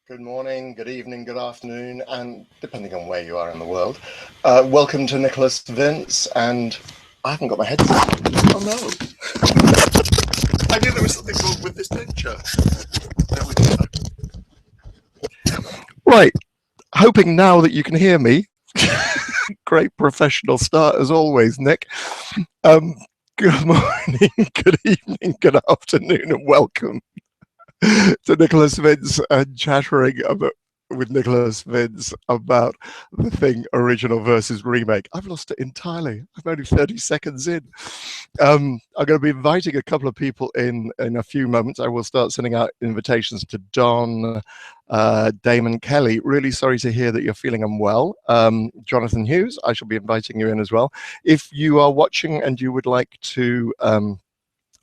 Good morning, good evening, good afternoon, and depending on where you are in the world. Welcome to Nicholas Vince, and I haven't got my headset. Oh no! I knew there was something wrong with this picture. There we go. Right, hoping now that you can hear me. Great professional start as always, Nick. Good morning, good evening, good afternoon, and welcome to Nicholas Vince and chattering with Nicholas Vince about the thing original versus remake. I've lost it entirely. I'm only 30 seconds in. I'm going to be inviting a couple of people in a few moments. I will start sending out invitations to Don, Damon, Kelly. Really sorry to hear that you're feeling unwell. Jonathan Hughes, I shall be inviting you in as well. If you are watching and you would like to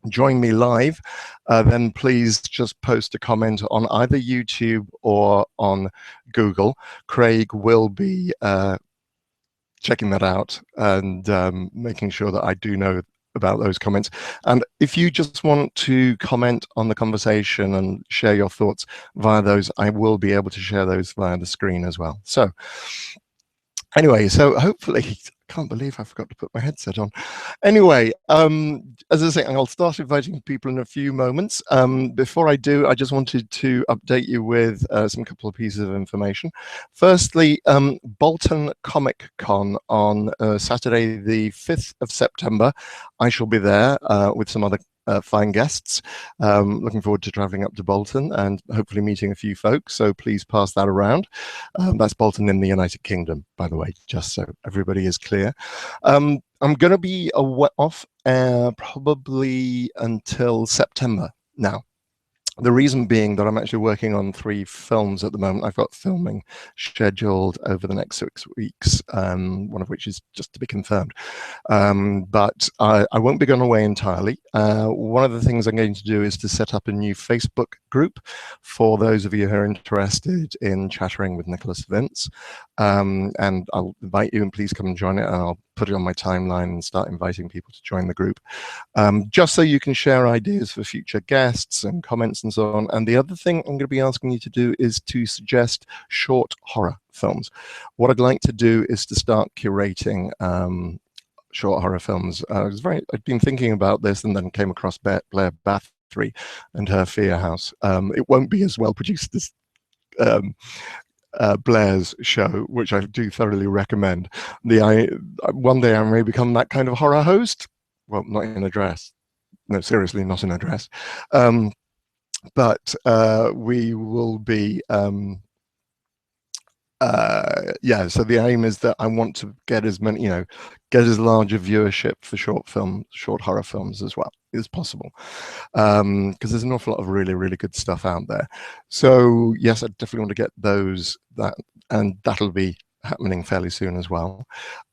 join me live, then please just post a comment on either YouTube or on Google. Craig will be checking that out and making sure that I do know about those comments. And if you just want to comment on the conversation and share your thoughts via those, I will be able to share those via the screen as well. So anyway, so hopefully, I can't believe I forgot to put my headset on. Anyway, as I say, I'll start inviting people in a few moments. Before I do, I just wanted to update you with some couple of pieces of information. Firstly, Bolton Comic Con on Saturday, the 5th of September. I shall be there with some other fine guests. Looking forward to traveling up to Bolton and hopefully meeting a few folks, so please pass that around. That's Bolton in the United Kingdom, by the way, just so everybody is clear. I'm going to be off probably until September now. The reason being that I'm actually working on 3 films at the moment. I've got filming scheduled over the next 6 weeks, one of which is just to be confirmed. But I won't be going away entirely. One of the things I'm going to do is to set up a new Facebook group for those of you who are interested in chattering with Nicholas Vince. And I'll invite you, and please come and join it, and I'll put it on my timeline and start inviting people to join the group, just so you can share ideas for future guests and comments and so on. And the other thing I'm going to be asking you to do is to suggest short horror films. What I'd like to do is to start curating short horror films. I'd been thinking about this and then came across Blair Bathory and her Fear House. It won't be as well produced as Blair's show, which I do thoroughly recommend. One day I may become that kind of horror host. Well, not in a dress. No, seriously, not in a dress. But we will be. Yeah, so the aim is that I want to get as many, get as large a viewership for short horror films as well as possible, because there's an awful lot of really, really good stuff out there. So yes, I definitely want to get and that'll be happening fairly soon as well.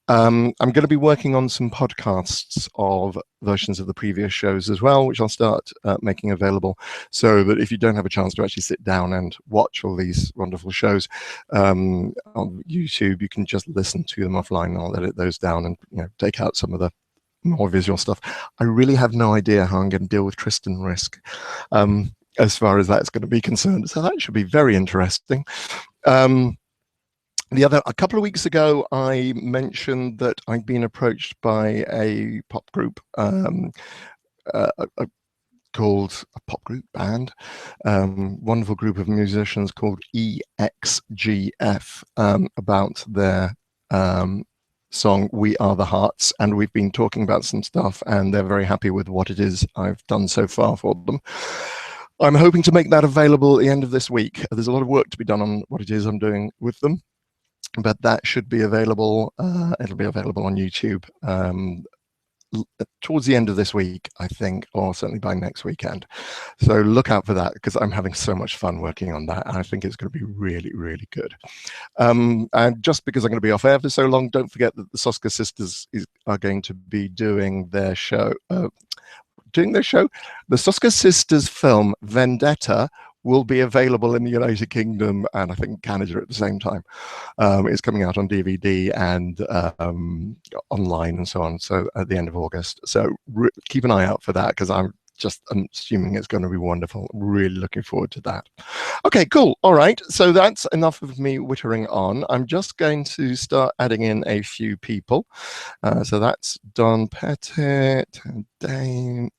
I'm going to be working on some podcasts of versions of the previous shows as well, which I'll start making available, so that if you don't have a chance to actually sit down and watch all these wonderful shows on YouTube, you can just listen to them offline. I'll edit those down and take out some of the more visual stuff. I really have no idea how I'm going to deal with Tristan Risk as far as that's going to be concerned. So that should be very interesting. A couple of weeks ago, I mentioned that I'd been approached by a pop group called a pop group band, wonderful group of musicians called EXGF, about their song We Are the Hearts, and we've been talking about some stuff, and they're very happy with what it is I've done so far for them. I'm hoping to make that available at the end of this week. There's a lot of work to be done on what it is I'm doing with them, but that should be available. It'll be available on YouTube towards the end of this week, I think, or certainly by next weekend. So look out for that, because I'm having so much fun working on that, and I think it's going to be really, really good. And just because I'm going to be off air for so long, don't forget that the Soska sisters are going to be doing their show. The Soska sisters film Vendetta will be available in the United Kingdom and I think Canada at the same time. It's coming out on DVD and online and so on, so at the end of August. So keep an eye out for that, because I'm assuming it's going to be wonderful. I'm really looking forward to that. Okay, cool. All right. So that's enough of me wittering on. I'm just going to start adding in a few people. So that's Don Pettit, Damon,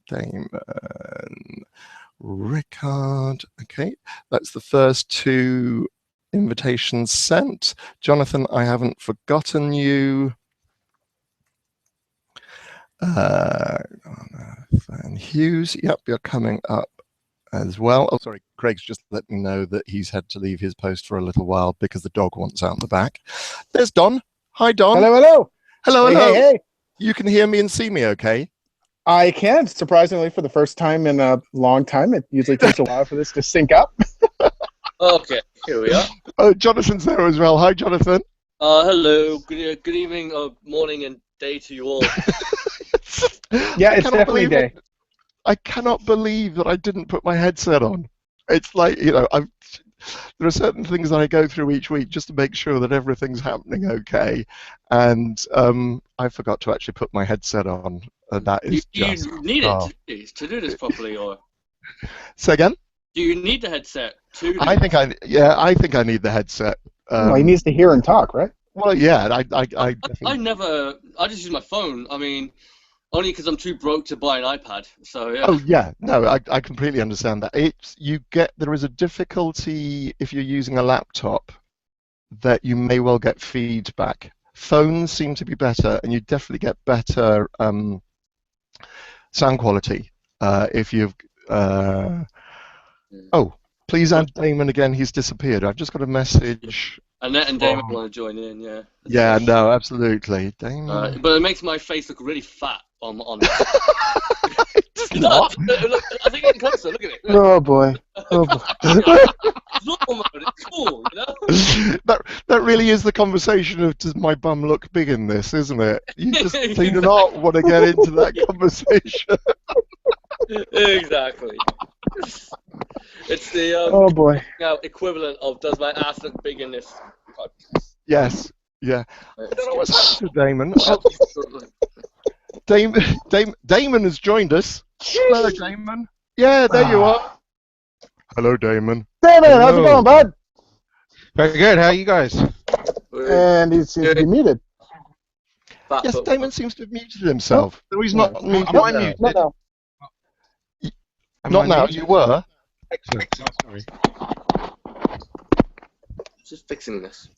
Rickard. Okay, that's the first 2 invitations sent. Jonathan, I haven't forgotten you. And Hughes, yep, you're coming up as well. Oh, sorry, Craig's just let me know that he's had to leave his post for a little while because the dog wants out the back. There's Don. Hi, Don. Hello, hello. Hello, hey, hello. Hey. You can hear me and see me okay? I can, surprisingly, for the first time in a long time. It usually takes a while for this to sync up. Okay, here we are. Oh, Jonathan's there as well. Hi, Jonathan. Hello. Good evening, morning, and day to you all. Yeah, it's definitely day. I cannot believe that I didn't put my headset on. It's like, there are certain things that I go through each week just to make sure that everything's happening okay, and I forgot to actually put my headset on. That is just... You need it to do this properly, or... Say again? Do you need the headset to do I think I need the headset. Well, he needs to hear and talk, right? Well, yeah, I just use my phone. I mean, only because I'm too broke to buy an iPad. So yeah. Oh yeah, no, I completely understand that. There is a difficulty if you're using a laptop that you may well get feedback. Phones seem to be better, and you definitely get better sound quality if you've. Oh, please add Damon again. He's disappeared. I've just got a message. Annette and Damon want to join in, yeah. Yeah, no, absolutely. Damon. But it makes my face look really fat on It does not. Look, I think it closer. Look at it. Oh boy. Oh boy. It's cool, you know? That really is the conversation of, does my bum look big in this, isn't it? You just do not want to get into that conversation. Exactly. It's the oh boy. Equivalent of, does my ass look big in this podcast? Yes. Yeah. I don't know what's happened to Damon. Damon has joined us. Hello, Damon. Yeah, there you are. Hello, Damon. Damon, how's it going, bud? Very good. How are you guys? And he seems to be muted. Yes, Damon seems to have muted himself. No, he's not muted. Am I muted? No. Not now. You were. Excellent. Sorry. Just fixing this.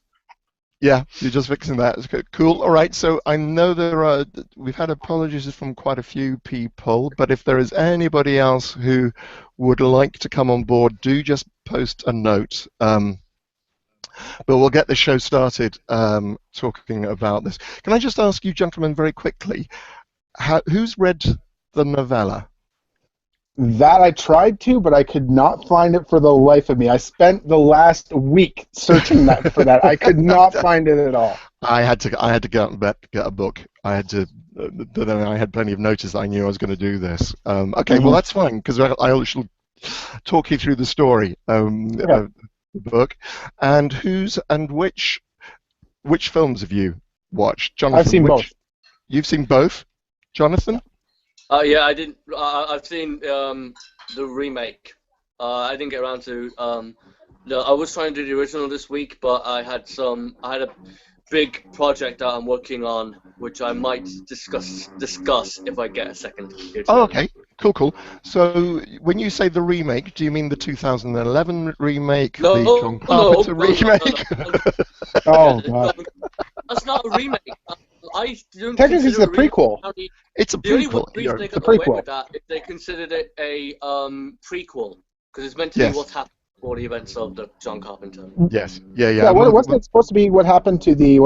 Yeah, you're just fixing that. It's good. Cool. All right. So I know we've had apologies from quite a few people, but if there is anybody else who would like to come on board, do just post a note. But we'll get the show started talking about this. Can I just ask you, gentlemen, very quickly, who's read the novella? That I tried to, but I could not find it for the life of me. I spent the last week searching for that. I could not find it at all. I had to get a book. I had to. Then I had plenty of notice. I knew I was going to do this. Okay, well that's fine because I shall talk you through the story of the book and which films have you watched, Jonathan? I've seen both. You've seen both, Jonathan? Yeah, I didn't. I've seen the remake. I didn't get around to. I was trying to do the original this week, but I had a big project that I'm working on, which I might discuss if I get a second. Oh, okay. Cool. So when you say the remake, do you mean the 2011 remake, the John Carpenter remake? Oh God. That's not a remake. Technically, it's a prequel. It's a prequel. The only reason they got away with that is they considered it a prequel because it's meant to be what happened before the events of the John Carpenter. Yes. Yeah. Yeah. Wasn't it supposed to be what happened to the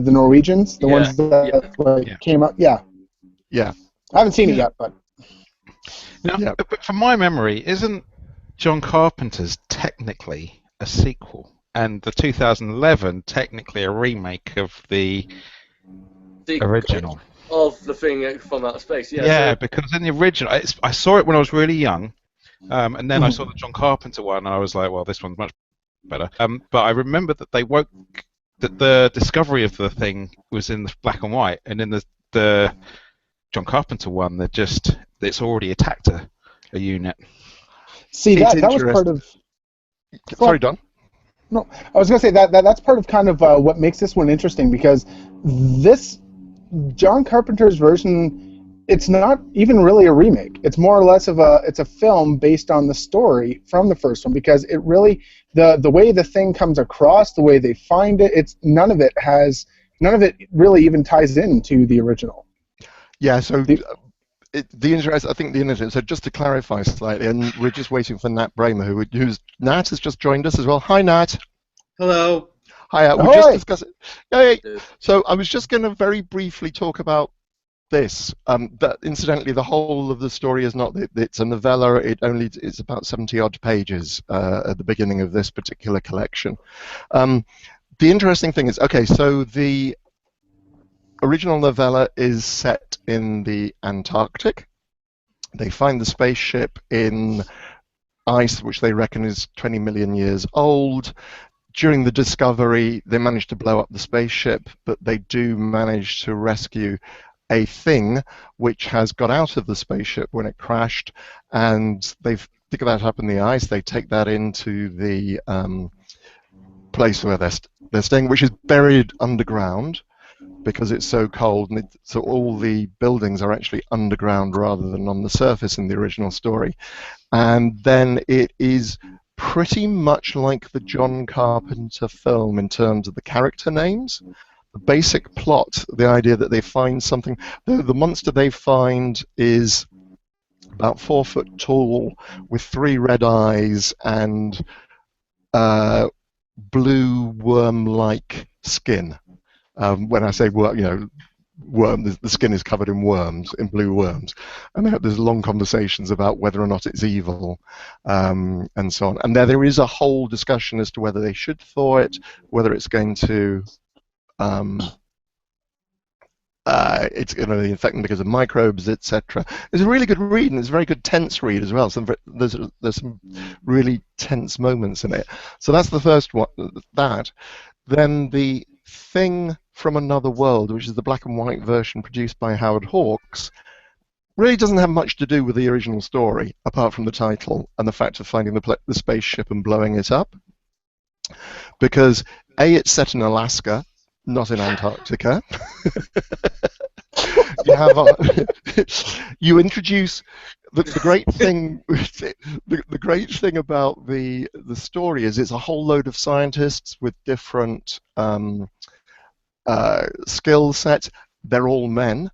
Norwegians, the ones that came up? Yeah. Yeah. I haven't seen it yet, but. Now, but from my memory, isn't John Carpenter's technically a sequel, and the 2011 technically a remake of the original? Of the thing from outer space, yeah. Yeah, because in the original, I saw it when I was really young, and then I saw the John Carpenter one, and I was like, well, this one's much better. But I remember that that the discovery of the thing was in the black and white, and in the John Carpenter one, it's already attacked a unit. See, that was part of. Sorry, Don. No, I was going to say that's part of kind of what makes this one interesting, because this John Carpenter's version, it's not even really a remake. It's more or less of it's a film based on the story from the first one, because it really the way the thing comes across, the way they find it, it's none of it really even ties into the original. Yeah, so the interest, I think the interest. So just to clarify slightly, and we're just waiting for Nat Bramer, who's Nat has just joined us as well. Hi, Nat. Hello. Hi. We're just discussing. Hey. So I was just going to very briefly talk about this. That incidentally, the whole of the story is not. It's a novella. It's about 70 odd pages at the beginning of this particular collection. The interesting thing is, okay, so the original novella is set in the Antarctic. They find the spaceship in ice, which they reckon is 20 million years old. During the discovery, they manage to blow up the spaceship, but they do manage to rescue a thing which has got out of the spaceship when it crashed, and they've figured that up in the ice. They take that into the place where they're staying, which is buried underground, because it's so cold, and so all the buildings are actually underground rather than on the surface in the original story. And then it is pretty much like the John Carpenter film in terms of the character names. The basic plot, the idea that they find something, the monster they find is about 4 foot tall with 3 red eyes and blue worm-like skin. When I say worm, the skin is covered in worms, in blue worms, and there's long conversations about whether or not it's evil, and so on. And there is a whole discussion as to whether they should thaw it, whether it's going to it's going to infect them because of microbes, etc. It's a really good read, and it's a very good tense read as well. So there's some really tense moments in it. So that's the first one. Then the Thing from Another World, which is the black and white version produced by Howard Hawks, really doesn't have much to do with the original story, apart from the title and the fact of finding the spaceship and blowing it up. Because A, it's set in Alaska, not in Antarctica. You introduce the great thing. The great thing about the story is it's a whole load of scientists with different skill sets. They're all men,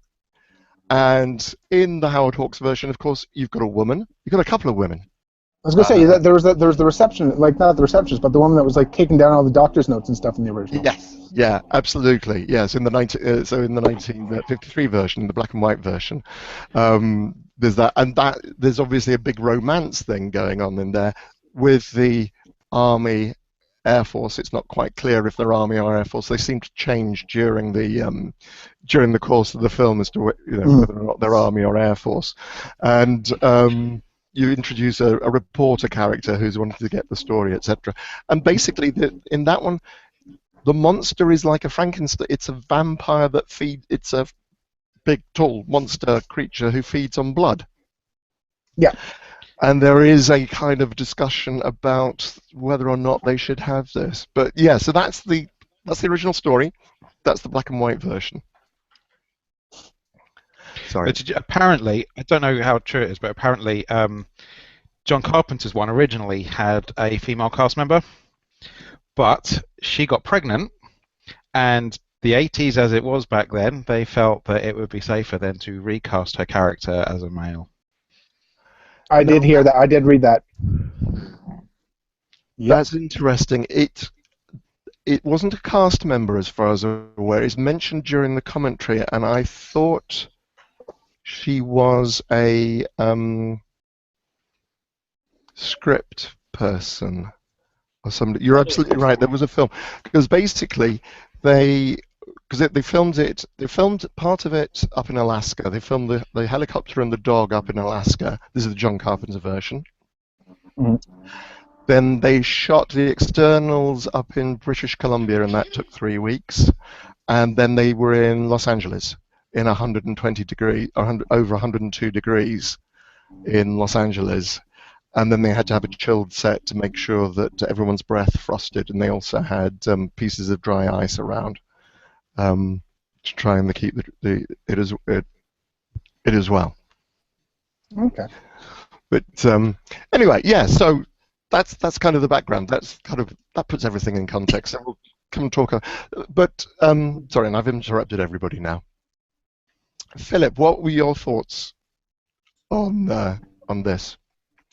and in the Howard Hawks version, of course, you've got a woman. You've got a couple of women. I was going to say that there was the reception, like not the receptionist, but the woman that was like taking down all the doctor's notes and stuff in the original. Yes, yeah, absolutely. Yes, in the 1953 version, the black and white version, there's that, and there's obviously a big romance thing going on in there with the Army, Air Force. It's not quite clear if they're Army or Air Force. They seem to change during the course of the film as to whether or not they're Army or Air Force, and you introduce a reporter character who's wanting to get the story, etc. And basically, in that one, the monster is like a Frankenstein. It's a vampire that it's a big, tall monster creature who feeds on blood. Yeah. And there is a kind of discussion about whether or not they should have this. But yeah, so that's the original story. That's the black and white version. Sorry. Apparently, I don't know how true it is, but apparently John Carpenter's one originally had a female cast member, but she got pregnant, and the 80s as it was back then, they felt that it would be safer then to recast her character as a male. I did hear that. I did read that. That's interesting. It wasn't a cast member as far as I'm aware. It's mentioned during the commentary, and I thought she was a script person or somebody. You're absolutely right. There was a film because basically they filmed part of it up in Alaska. They filmed the helicopter and the dog up in Alaska. This is the John Carpenter version. Mm-hmm. Then they shot the externals up in British Columbia, and that took 3 weeks. And then they were in Los Angeles in 120 degrees, over 102 degrees in Los Angeles. and then they had to have a chilled set to make sure that everyone's breath frosted, and they also had pieces of dry ice around to try and keep it as well. Okay. But anyway, yeah. So that's kind of the background. That puts everything in context. And we'll come and talk. But sorry, and I've interrupted everybody now. Philip, what were your thoughts on this?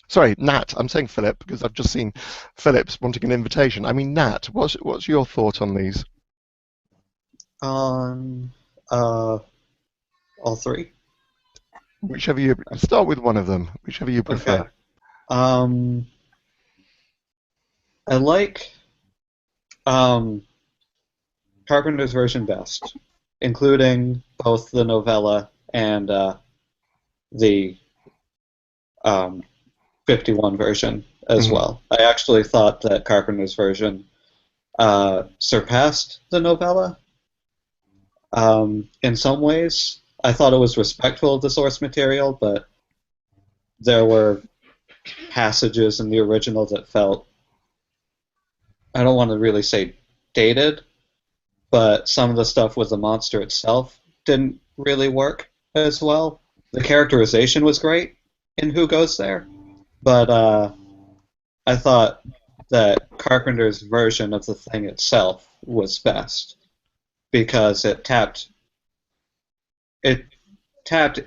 Sorry, Nat. I'm saying Philip because I've just seen Philip's wanting an invitation. I mean, Nat, what's your thought on these? On all three? Whichever you start with, one of them. Whichever you prefer. Okay. I like Carpenter's version best, including both the novella and the 51 version as well. I actually thought that Carpenter's version surpassed the novella. In some ways, I thought it was respectful of the source material, but there were passages in the original that felt, I don't want to really say dated, but some of the stuff with the monster itself didn't really work as well. The characterization was great in Who Goes There, but I thought that Carpenter's version of the thing itself was best because it tapped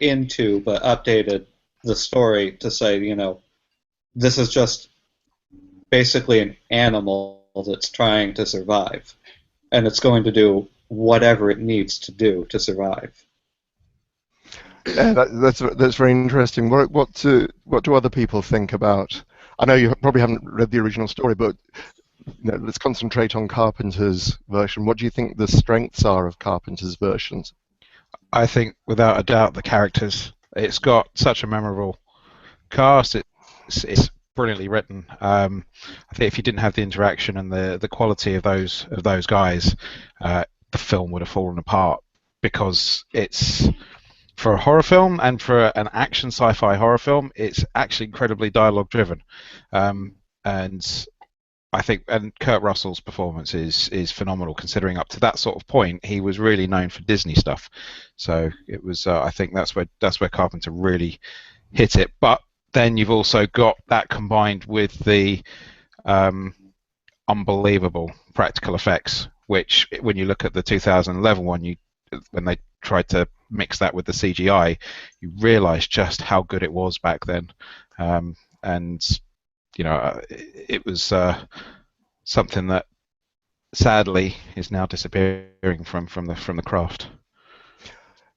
into but updated the story to say, you know, this is just basically an animal that's trying to survive, and it's going to do whatever it needs to do to survive. Yeah, that's very interesting. What do other people think about? I know you probably haven't read the original story, but let's concentrate on Carpenter's version. What do you think the strengths are of Carpenter's versions? I think, without a doubt, the characters. It's got such a memorable cast. It's brilliantly written. I think if you didn't have the interaction and the quality of those guys, the film would have fallen apart, because it's, for a horror film and for an action sci-fi horror film, it's actually incredibly dialogue driven, and I think, and Kurt Russell's performance is phenomenal, considering up to that sort of point he was really known for Disney stuff. So it was, I think that's where Carpenter really hit it. But then you've also got that combined with the unbelievable practical effects, which, when you look at the 2011 one, when they tried to mix that with the CGI, you realise just how good it was back then, and you know, it was something that sadly is now disappearing from the craft.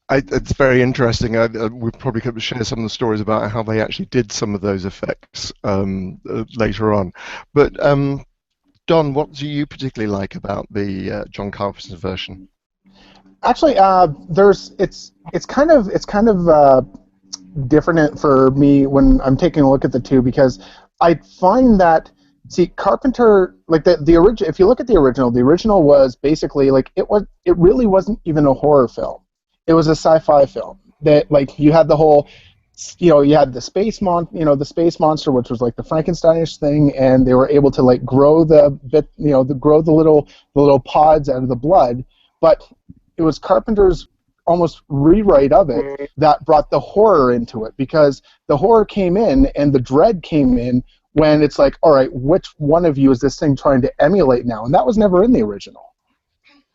It's very interesting. We probably could share some of the stories about how they actually did some of those effects later on. But Don, what do you particularly like about the John Carpenter version? Actually, it's kind of different for me when I'm taking a look at the two, because I find that, see, Carpenter, like the original. If you look at the original was basically like it really wasn't even a horror film. It was a sci-fi film that, like, you had the whole, you know, you had the space monster, which was like the Frankensteinish thing, and they were able to like grow the little pods out of the blood, but it was Carpenter's almost rewrite of it that brought the horror into it, because the horror came in and the dread came in when it's like, all right, which one of you is this thing trying to emulate now? And that was never in the original.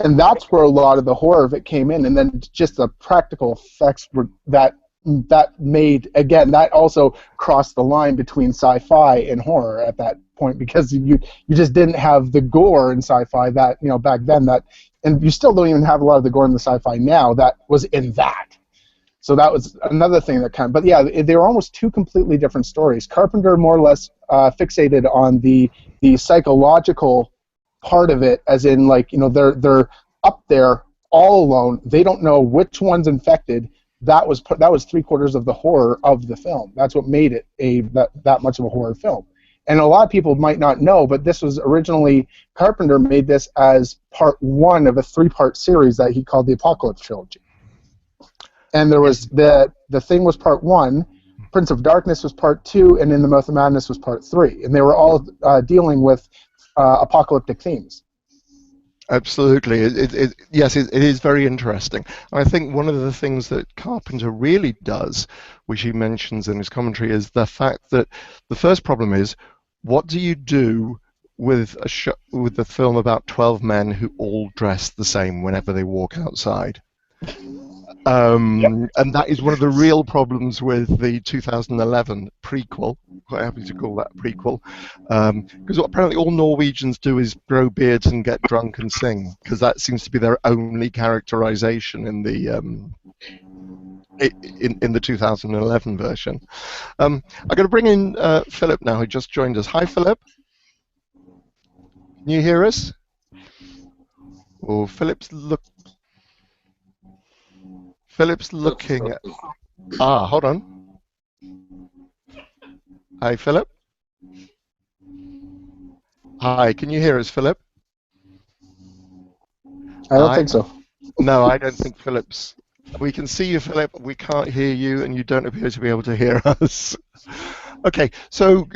And that's where a lot of the horror of it came in, and then just the practical effects were that made, again, that also crossed the line between sci-fi and horror at that point, because you just didn't have the gore in sci-fi that, you know, back then, that, and you still don't even have a lot of the gore in the sci-fi now that was in that. So that was another thing that but yeah, they were almost two completely different stories. Carpenter more or less fixated on the psychological part of it, as in, like, you know, they're up there all alone. They don't know which one's infected. That was 3/4 of the horror of the film. That's what made it that much of a horror film. And a lot of people might not know, but this was originally, Carpenter made this as part 1 of a 3-part series that he called the Apocalypse Trilogy. And there was the thing was part 1, Prince of Darkness was part 2, and In the Mouth of Madness was part 3, and they were all dealing with apocalyptic themes. Absolutely. Yes, it is very interesting. I think one of the things that Carpenter really does, which he mentions in his commentary, is the fact that the first problem is, what do you do with with a film about 12 men who all dress the same whenever they walk outside? And that is one of the real problems with the 2011 prequel. Quite happy to call that prequel, because what apparently all Norwegians do is grow beards and get drunk and sing, because that seems to be their only characterization in the in the 2011 version. I'm going to bring in Philip now, who just joined us. Hi, Philip. Can you hear us? Oh, Philip's looking. Hold on. Hi, Philip. Hi, can you hear us, Philip? I don't think so. No, I don't think Philip's. We can see you, Philip. We can't hear you, and you don't appear to be able to hear us. Okay, so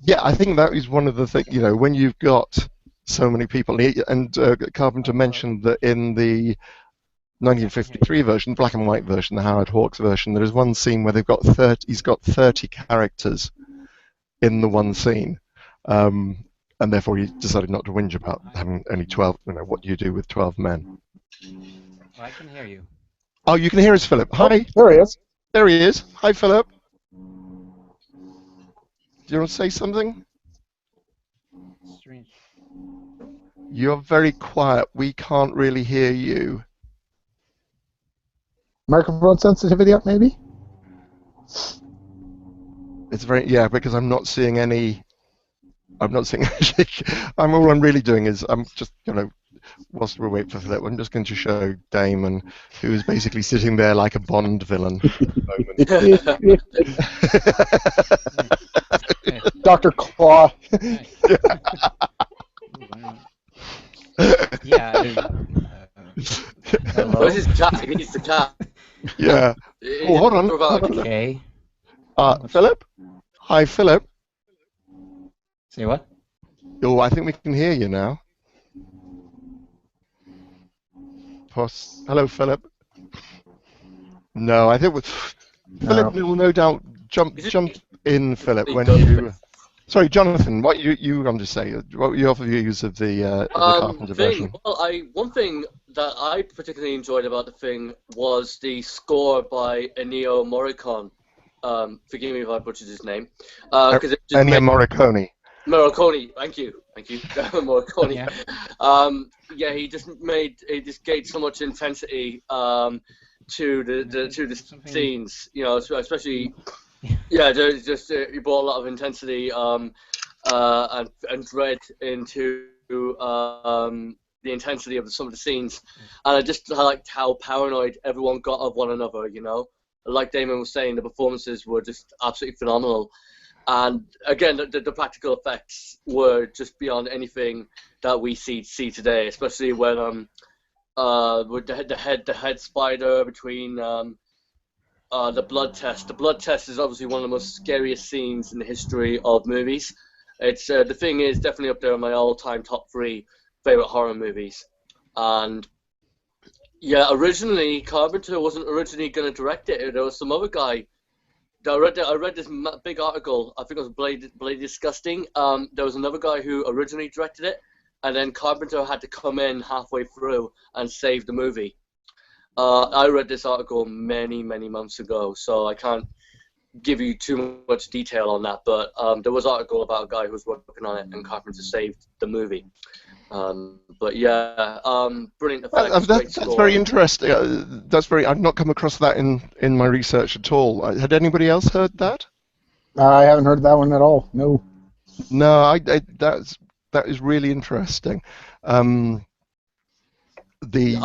yeah, I think that is one of the things. You know, when you've got so many people, and Carpenter mentioned that in the 1953 version, black and white version, the Howard Hawks version, there is one scene where he's got 30 characters in the one scene, and therefore he decided not to whinge about having only 12. You know, what do you do with 12 men? I can hear you. Oh, you can hear us, Philip. Hi. Oh, there he is. There he is. Hi, Philip. Do you want to say something? Strange. You're very quiet. We can't really hear you. Microphone sensitivity up, maybe? It's because I'm not seeing any. I'm not seeing. All I'm really doing is I'm just whilst we wait for Philip, I'm just going to show Damon, who is basically sitting there like a Bond villain at the moment. Dr. Claw. Yeah. Hello? Where's his cat? He needs the cat. Yeah. Oh, hold on. Okay. Philip? Hi, Philip. Say what? Oh, I think we can hear you now. Hello, Philip. No, I think Philip will no doubt jump in, Philip, when you. Sorry, Jonathan. What you going to say? What were your views of the Carpenter version? Well, one thing that I particularly enjoyed about the thing was the score by Ennio Morricone. Forgive me if I butchered his name. Ennio Morricone. Morricone, thank you, Morricone. Yeah. He just gave so much intensity to the scenes, especially he brought a lot of intensity and dread into the intensity of some of the scenes, and I just liked how paranoid everyone got of one another. Like Damon was saying, the performances were just absolutely phenomenal. And again, the practical effects were just beyond anything that we see today, especially when with the head spider between the blood test. The blood test is obviously one of the most scariest scenes in the history of movies. It's the thing is definitely up there in my all-time top 3 favorite horror movies. And yeah, originally Carpenter wasn't originally going to direct it. There was some other guy. I read this big article. I think it was Bloody Disgusting. There was another guy who originally directed it, and then Carpenter had to come in halfway through and save the movie. I read this article many months ago, so I can't give you too much detail on that. But there was an article about a guy who was working on it, and Carpenter saved the movie. But yeah, brilliant effects. That's very interesting. I've not come across that in my research at all. Had anybody else heard that? I haven't heard that one at all. No. No, that is really interesting. I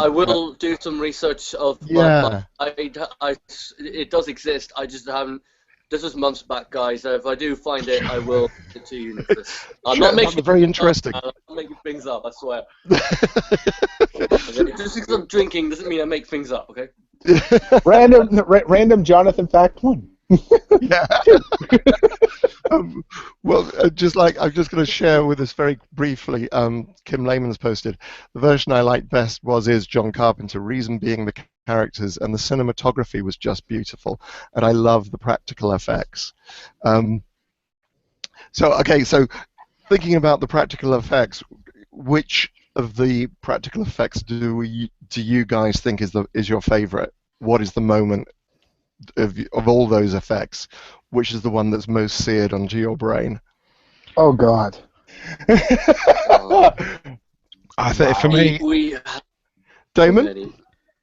will do some research of. Yeah. It does exist. I just haven't. This was months back, guys. If I do find it, I will get it to you, Nicholas. I'm not making very interesting. I'm not making things up, I swear. Just because I'm drinking doesn't mean I make things up, okay? Random Jonathan fact 1. Yeah. Well, I'm just going to share with us very briefly. Kim Lehman's posted the version I liked best is John Carpenter. Reason being the characters and the cinematography was just beautiful, and I love the practical effects. So thinking about the practical effects, which of the practical effects do you guys think is your favorite? What is the moment of all those effects, which is the one that's most seared onto your brain? Oh God. I think for me, Damon.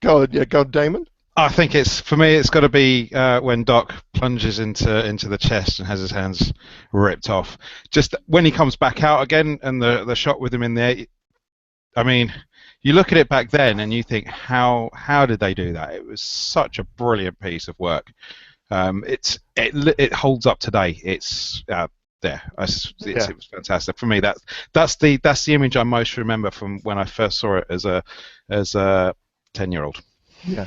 Go on, Damon. I think it's got to be when Doc plunges into the chest and has his hands ripped off. Just when he comes back out again, and the shot with him in there. I mean, you look at it back then and you think, how did they do that? It was such a brilliant piece of work. It holds up today. It was fantastic for me. That's the image I most remember from when I first saw it as a 10-year-old. Yeah.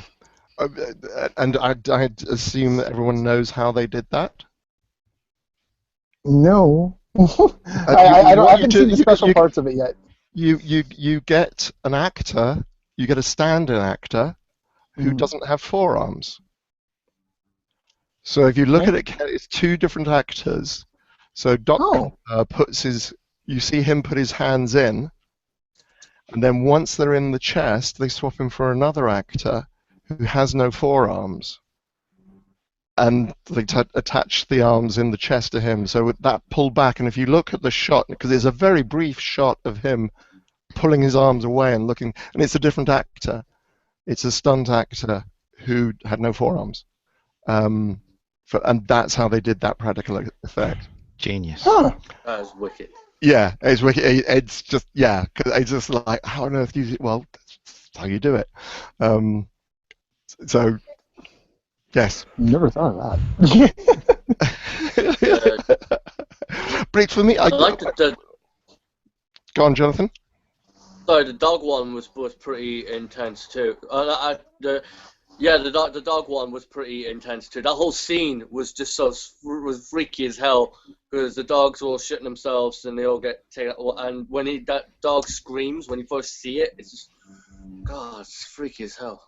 And I'd assume that everyone knows how they did that. No. I haven't seen the special parts of it yet. You get an actor, you get a stand-in actor who doesn't have forearms. So if you look at it, it's two different actors. So Doc you see him put his hands in, and then once they're in the chest, they swap him for another actor who has no forearms. And they attach the arms in the chest to him. So with that pull back, and if you look at the shot, because there's a very brief shot of him pulling his arms away and looking, and it's a different actor. It's a stunt actor who had no forearms. And that's how they did that practical effect. Genius. Huh. That was wicked. Yeah, it's wicked. It's just, because it's just like, how on earth do you, well, that's how you do it. So, yes. Never thought of that. But it's for me. I like the. Go on, Jonathan. Sorry, the dog one was pretty intense too. The dog one was pretty intense too. That whole scene was just was freaky as hell, because the dogs all shitting themselves and they all get taken. And when that dog screams when you first see it, it's just, God, it's freaky as hell.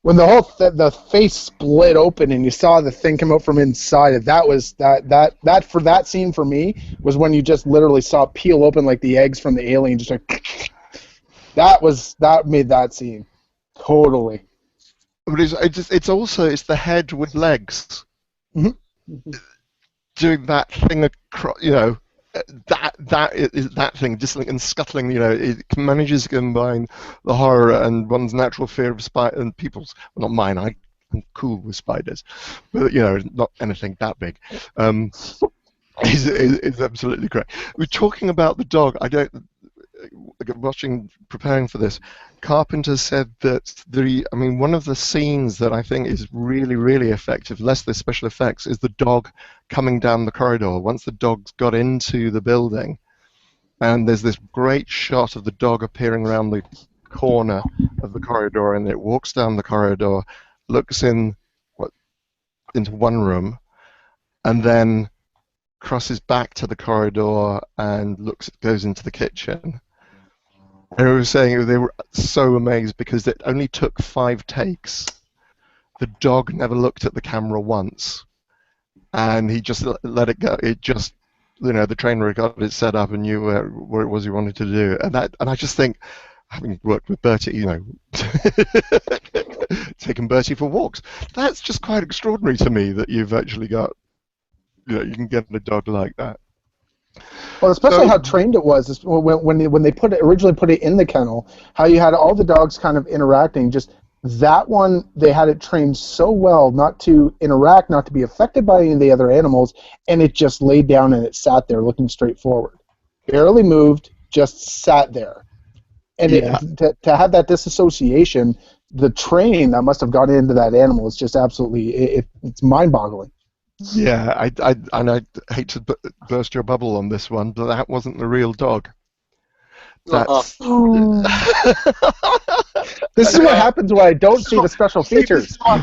When the face split open and you saw the thing come out from inside it, that for that scene for me was when you just literally saw it peel open like the eggs from the alien, just like that made that scene totally. But it's also the head with legs, doing that thing across, that thing, just like, and scuttling, it manages to combine the horror and one's natural fear of spiders, and people's, well, not mine, I'm cool with spiders, but, not anything that big. Is absolutely great. We're talking about the dog. Preparing for this, Carpenter said that one of the scenes that I think is really, really effective, less the special effects, is the dog coming down the corridor. Once the dog's got into the building, and there's this great shot of the dog appearing around the corner of the corridor, and it walks down the corridor, looks into one room, and then crosses back to the corridor and goes into the kitchen. And I was saying they were so amazed because it only took 5 takes. The dog never looked at the camera once, and he just let it go. It just, the trainer got it set up and knew what it was he wanted to do. And I just think, having worked with Bertie, taking Bertie for walks, that's just quite extraordinary to me that you've actually got, you can get a dog like that. Well, especially how trained it was when they originally put it in the kennel, how you had all the dogs kind of interacting. Just that one, they had it trained so well not to interact, not to be affected by any of the other animals, and it just laid down and it sat there looking straight forward. Barely moved, just sat there. And to have that disassociation, the training that must have gone into that animal is just absolutely, it's mind-boggling. Yeah, I hate to burst your bubble on this one, but that wasn't the real dog. That's... This is what happens when I don't see the special features. I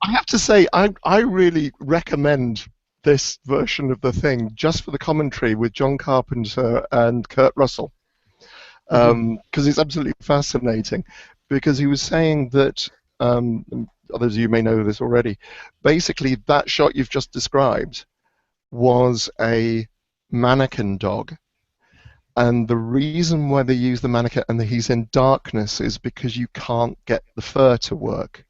have to say, I really recommend this version of The Thing just for the commentary with John Carpenter and Kurt Russell, because it's absolutely fascinating. Because he was saying that, others of you may know this already, basically that shot you've just described was a mannequin dog. And the reason why they use the mannequin and he's in darkness is because you can't get the fur to work.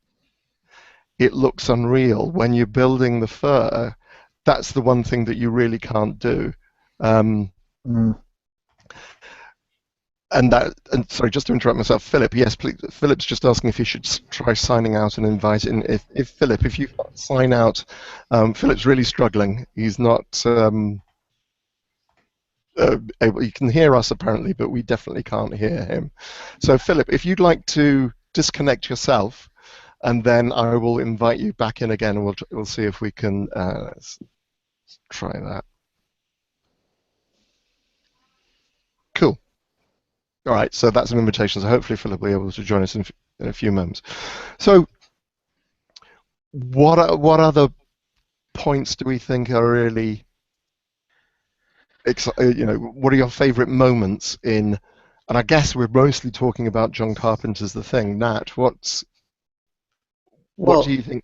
It looks unreal. When you're building the fur, that's the one thing that you really can't do. And sorry, just to interrupt myself, Philip. Yes, please. Philip's just asking if you should try signing out and inviting. If Philip, if you sign out, Philip's really struggling. He's not able. You can hear us apparently, but we definitely can't hear him. So Philip, if you'd like to disconnect yourself, and then I will invite you back in again, and we'll see if we can let's try that. Cool. All right, so that's an invitation. So hopefully Philip will be able to join us in a few moments. So, what other points do we think are really, what are your favourite moments in? And I guess we're mostly talking about John Carpenter's The Thing. Nat, what do you think?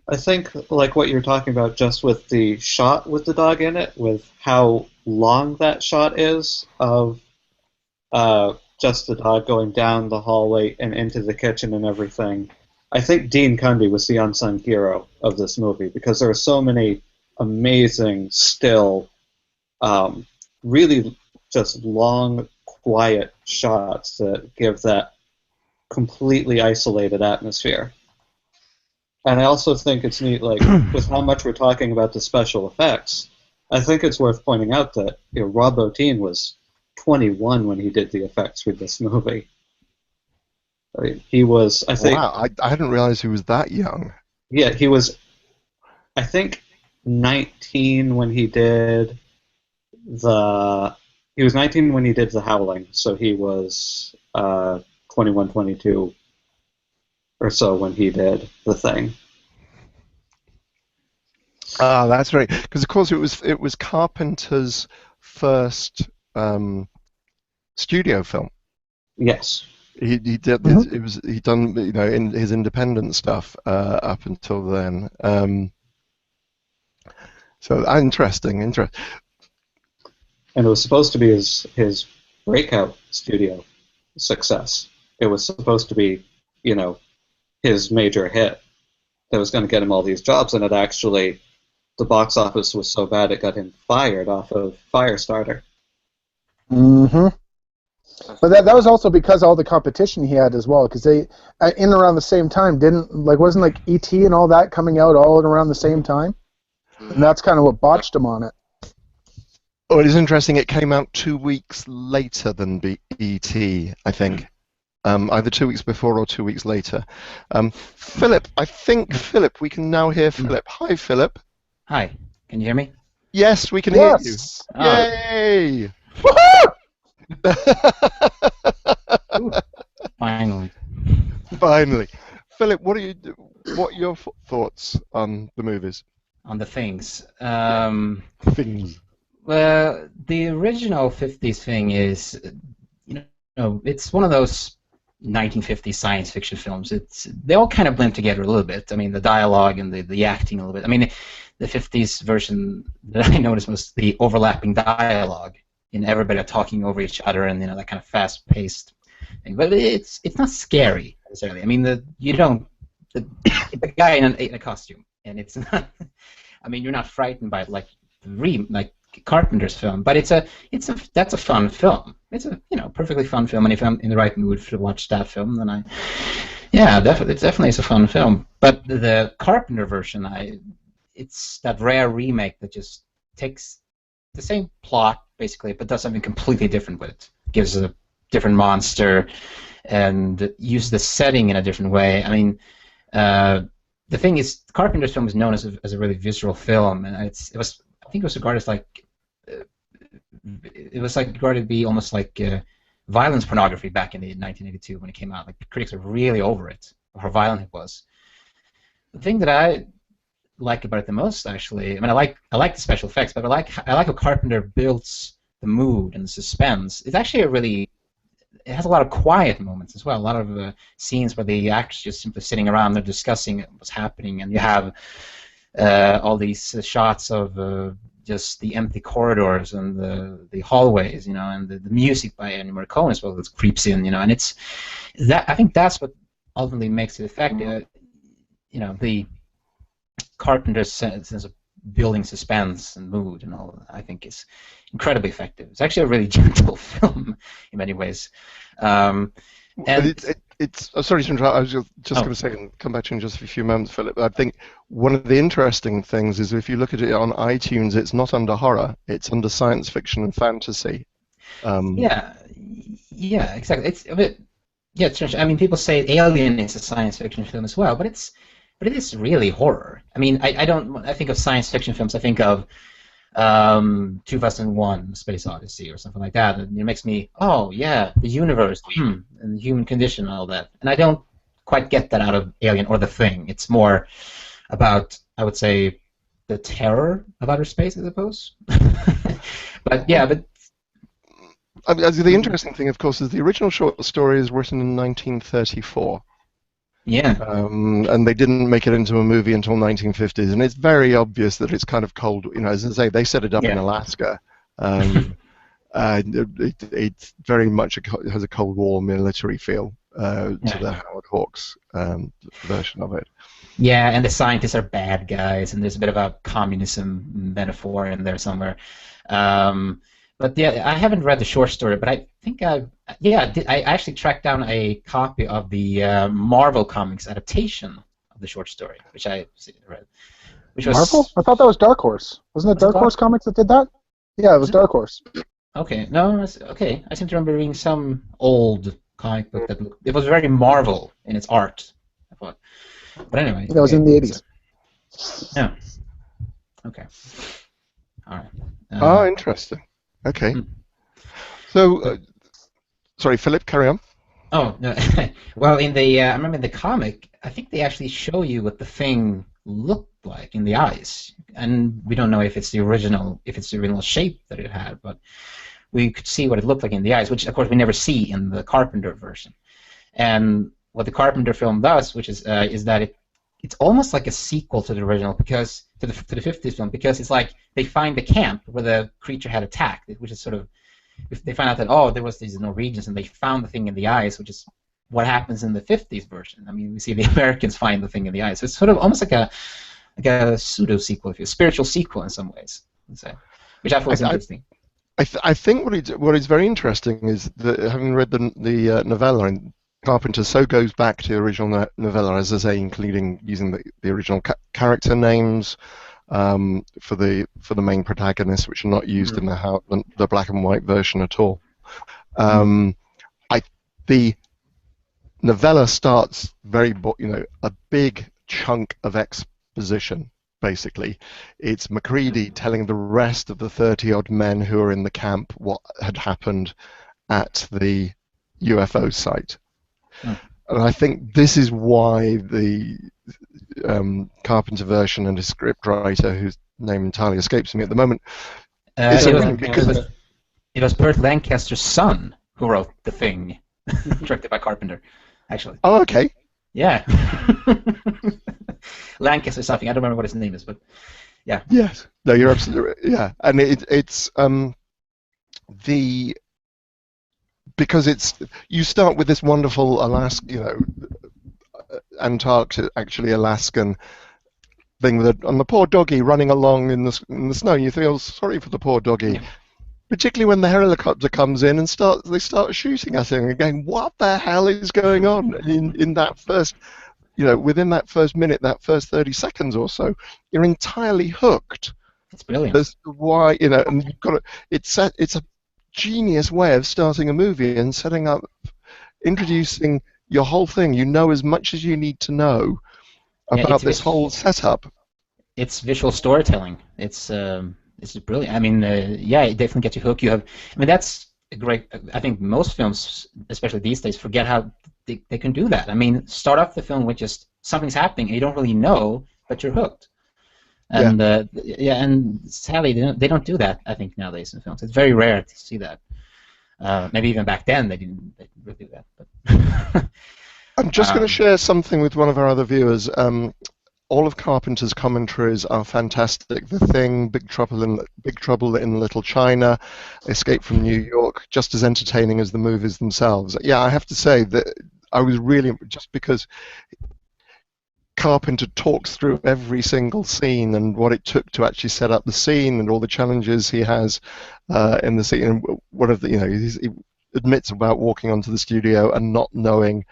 I think like what you're talking about, just with the shot with the dog in it, with how long that shot is of just the dog going down the hallway and into the kitchen and everything. I think Dean Cundey was the unsung hero of this movie because there are so many amazing, still, really just long, quiet shots that give that completely isolated atmosphere. And I also think it's neat, like, with how much we're talking about the special effects, I think it's worth pointing out that Rob Bottin was 21 when he did the effects for this movie. I mean, he was, I think... Wow, I hadn't realized he was that young. Yeah, he was, I think, 19 when he did the... He was 19 when he did The Howling, so he was 21, 22 or so when he did The Thing. Ah, that's right. Because of course it was Carpenter's first studio film. Yes. He did he'd done in his independent stuff up until then. So interesting. And it was supposed to be his breakout studio success. It was supposed to be, his major hit that was going to get him all these jobs, and it actually, the box office was so bad it got him fired off of Firestarter. Mm-hmm. But that was also because all the competition he had as well, because they, in around the same time, wasn't like E.T. and all that coming out all around the same time? And that's kind of what botched him on it. Oh, it is interesting. It came out 2 weeks later than E.T., I think. Either 2 weeks before or 2 weeks later. Philip, I think, we can now hear Philip. Hi, Philip. Hi. Can you hear me? Yes, we can hear you. Oh. Yay! Finally. Finally. Philip, what are your thoughts on the movies? On the things. Things. Well, the original 50s thing is, it's one of those 1950s science fiction films. They all kind of blend together a little bit. I mean, the dialogue and the acting a little bit. I mean, the 50s version that I noticed was the overlapping dialogue, everybody talking over each other, and that kind of fast-paced thing. But it's not scary necessarily. I mean, the guy in a costume, and it's not. I mean, you're not frightened by it like Carpenter's film, but that's a fun film. It's a perfectly fun film, and if I'm in the right mood to watch that film, then it definitely is a fun film. But the Carpenter version, it's that rare remake that just takes the same plot basically, but does something completely different with it. Gives a different monster, and uses the setting in a different way. I mean, the thing is, Carpenter's film is known as a really visceral film, and I think it was regarded as regarded to be almost like violence pornography back in 1982 when it came out. Like, the critics were really over it, how violent it was. thing that I like about it the most, actually, I mean, I like the special effects, but I like how Carpenter builds the mood and the suspense. It's actually it has a lot of quiet moments as well. A lot of scenes where the actors just simply sitting around, they're discussing what's happening, and you have all these shots of just the empty corridors and the hallways, and the music by Ennio Morricone as well that creeps in, and it's that I think that's what ultimately makes it effective. The Carpenter's sense of building suspense and mood and all, I think, is incredibly effective. It's actually a really gentle film in many ways. And it's sorry to interrupt. I was just going to say, and come back to you in just a few moments, Philip. I think one of the interesting things is if you look at it on iTunes, it's not under horror; it's under science fiction and fantasy. Yeah, exactly. It's a bit, it's strange. I mean, people say Alien is a science fiction film as well, but it is really horror. I mean, I think of science fiction films. I think of 2001: Space Odyssey or something like that, and it makes me, oh yeah, the universe, and the human condition and all that. And I don't quite get that out of Alien or The Thing. It's more about, I would say, the terror of outer space, I suppose. But the interesting thing, of course, is the original short story is written in 1934. Yeah. And they didn't make it into a movie until 1950s, and it's very obvious that it's kind of cold. As I say, they set it up in Alaska. It very much has a Cold War military feel to the Howard Hawks version of it. Yeah, and the scientists are bad guys, and there's a bit of a communism metaphor in there somewhere. But I haven't read the short story, but I think I actually tracked down a copy of the Marvel Comics adaptation of the short story, which I read. Which was Marvel? I thought that was Dark Horse. Wasn't it Dark Horse Comics that did that? Yeah, it was Dark Horse. Okay, no, okay. I seem to remember reading some old comic book that it was very Marvel in its art, I thought. But anyway. That was in the 80s. Yeah. Okay. All right. Interesting. Okay. So, sorry, Philip, carry on. Oh, no. Well, I remember in the comic, I think they actually show you what the thing looked like in the eyes, and we don't know if it's the original shape that it had, but we could see what it looked like in the eyes, which of course we never see in the Carpenter version. And what the Carpenter film does, which is that it's almost like a sequel to the original, because to the 50s film, because it's like they find the camp where the creature had attacked, which is sort of, if they find out that there was these Norwegians and they found the thing in the eyes, which is what happens in the 50s version. I mean, we see the Americans find the thing in the eyes. So it's sort of almost like a pseudo sequel, a spiritual sequel in some ways, let's say, which I thought was interesting. I think what is very interesting is that, having read the novella, and Carpenter so goes back to the original novella, as I say, including using the original character names for the main protagonists, which are not used in the black and white version at all. The novella starts a big chunk of exposition. Basically, it's Macready telling the rest of the 30-odd men who are in the camp what had happened at the UFO site. And I think this is why the Carpenter version and his scriptwriter, whose name entirely escapes me at the moment, it was Burt Lancaster's son who wrote The Thing, directed by Carpenter, actually. Oh, okay. Yeah. Lancaster something. I don't remember what his name is, but yeah. Yes. No, you're absolutely right. Yeah, and it's because you start with this wonderful Antarctic, actually Alaskan thing on the poor doggy running along in the snow. You feel sorry for the poor doggy, Yeah. particularly when the helicopter comes in and they start shooting at him and going, what the hell is going on in that first. Within that first minute, that first 30 seconds or so, you're entirely hooked. It's brilliant. As to why, and you've got it's a genius way of starting a movie and setting up, introducing your whole thing. You know as much as you need to know about this whole setup. It's visual storytelling. It's brilliant. I mean, it definitely gets you hooked. That's a great. I think most films, especially these days, forget how they can do that. I mean, start off the film with just something's happening and you don't really know, but you're hooked. And and sadly they don't do that, I think, nowadays in films. It's very rare to see that. Maybe even back then they didn't really do that. But I'm just going to share something with one of our other viewers. All of Carpenter's commentaries are fantastic. The Thing, Big Trouble in Little China, Escape from New York, just as entertaining as the movies themselves. Yeah, I have to say that I was really, just because Carpenter talks through every single scene and what it took to actually set up the scene and all the challenges he has in the scene. And one of the, he admits about walking onto the studio and not knowing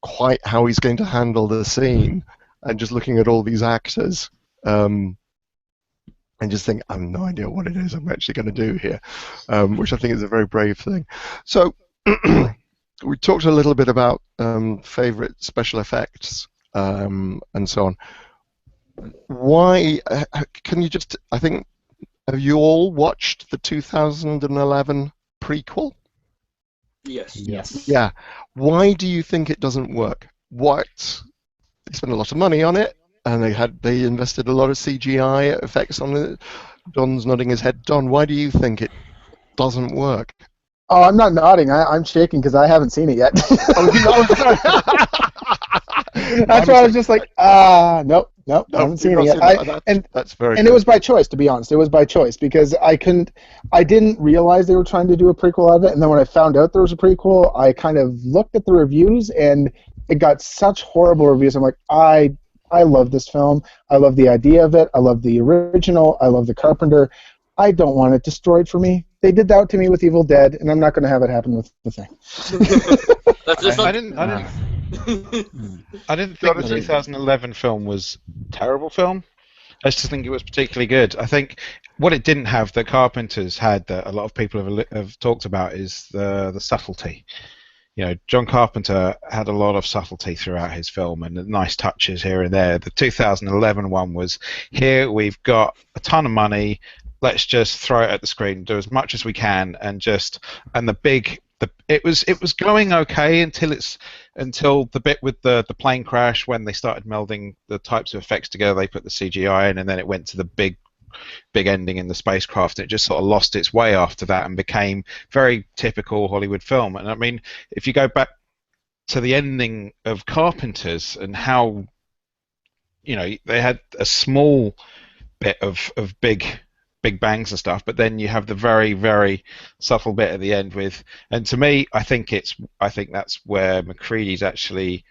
quite how he's going to handle the scene, and just looking at all these actors and just think, I have no idea what it is I'm actually going to do here, which I think is a very brave thing. So we talked a little bit about favorite special effects and so on. Why can you just, I think, have you all watched the 2011 prequel? Yes. Yeah. Why do you think it doesn't work? They spent a lot of money on it, and they invested a lot of CGI effects on it. Don's nodding his head. Don, why do you think it doesn't work? Oh, I'm not nodding. I'm shaking because I haven't seen it yet. That's why I was just like, nope, I haven't seen it yet. That's very. And good. It was by choice, to be honest. It was by choice because I didn't realize they were trying to do a prequel out of it, and then when I found out there was a prequel, I kind of looked at the reviews, and it got such horrible reviews. I'm like, I love this film. I love the idea of it. I love the original. I love the Carpenter. I don't want it destroyed for me. They did that to me with Evil Dead, and I'm not going to have it happen with the Thing. I didn't think the 2011 film was a terrible film. I just think it was particularly good. I think what it didn't have that Carpenter's had that a lot of people have talked about is the subtlety. John Carpenter had a lot of subtlety throughout his film and nice touches here and there. The 2011 one was, here we've got a ton of money, let's just throw it at the screen, do as much as we can, and it was going okay until the bit with the plane crash, when they started melding the types of effects together. They put the CGI in, and then it went to the big ending in the spacecraft. It just sort of lost its way after that and became very typical Hollywood film. And I mean, if you go back to the ending of Carpenter's and how they had a small bit of big bangs and stuff, but then you have the very, very subtle bit at the end with, and to me, I think that's where Macready's actually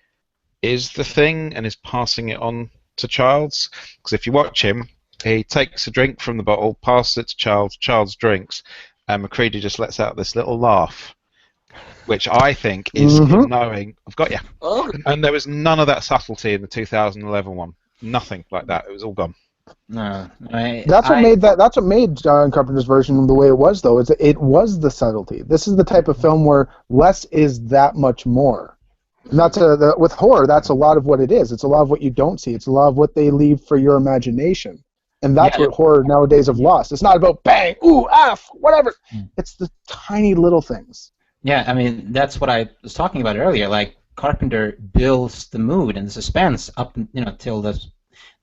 is the Thing and is passing it on to Childs, because if you watch him, he takes a drink from the bottle, passes it to Childs drinks, and Macready just lets out this little laugh, which I think is knowing, I've got you. Oh. And there was none of that subtlety in the 2011 one. Nothing like that. It was all gone. No, that's what made John Carpenter's version the way it was, though. It was the subtlety. This is the type of film where less is that much more. And with horror, that's a lot of what it is. It's a lot of what you don't see. It's a lot of what they leave for your imagination. And that's what horror nowadays have lost. It's not about bang, ooh, whatever. It's the tiny little things. Yeah, I mean, that's what I was talking about earlier. Like, Carpenter builds the mood and the suspense up, till the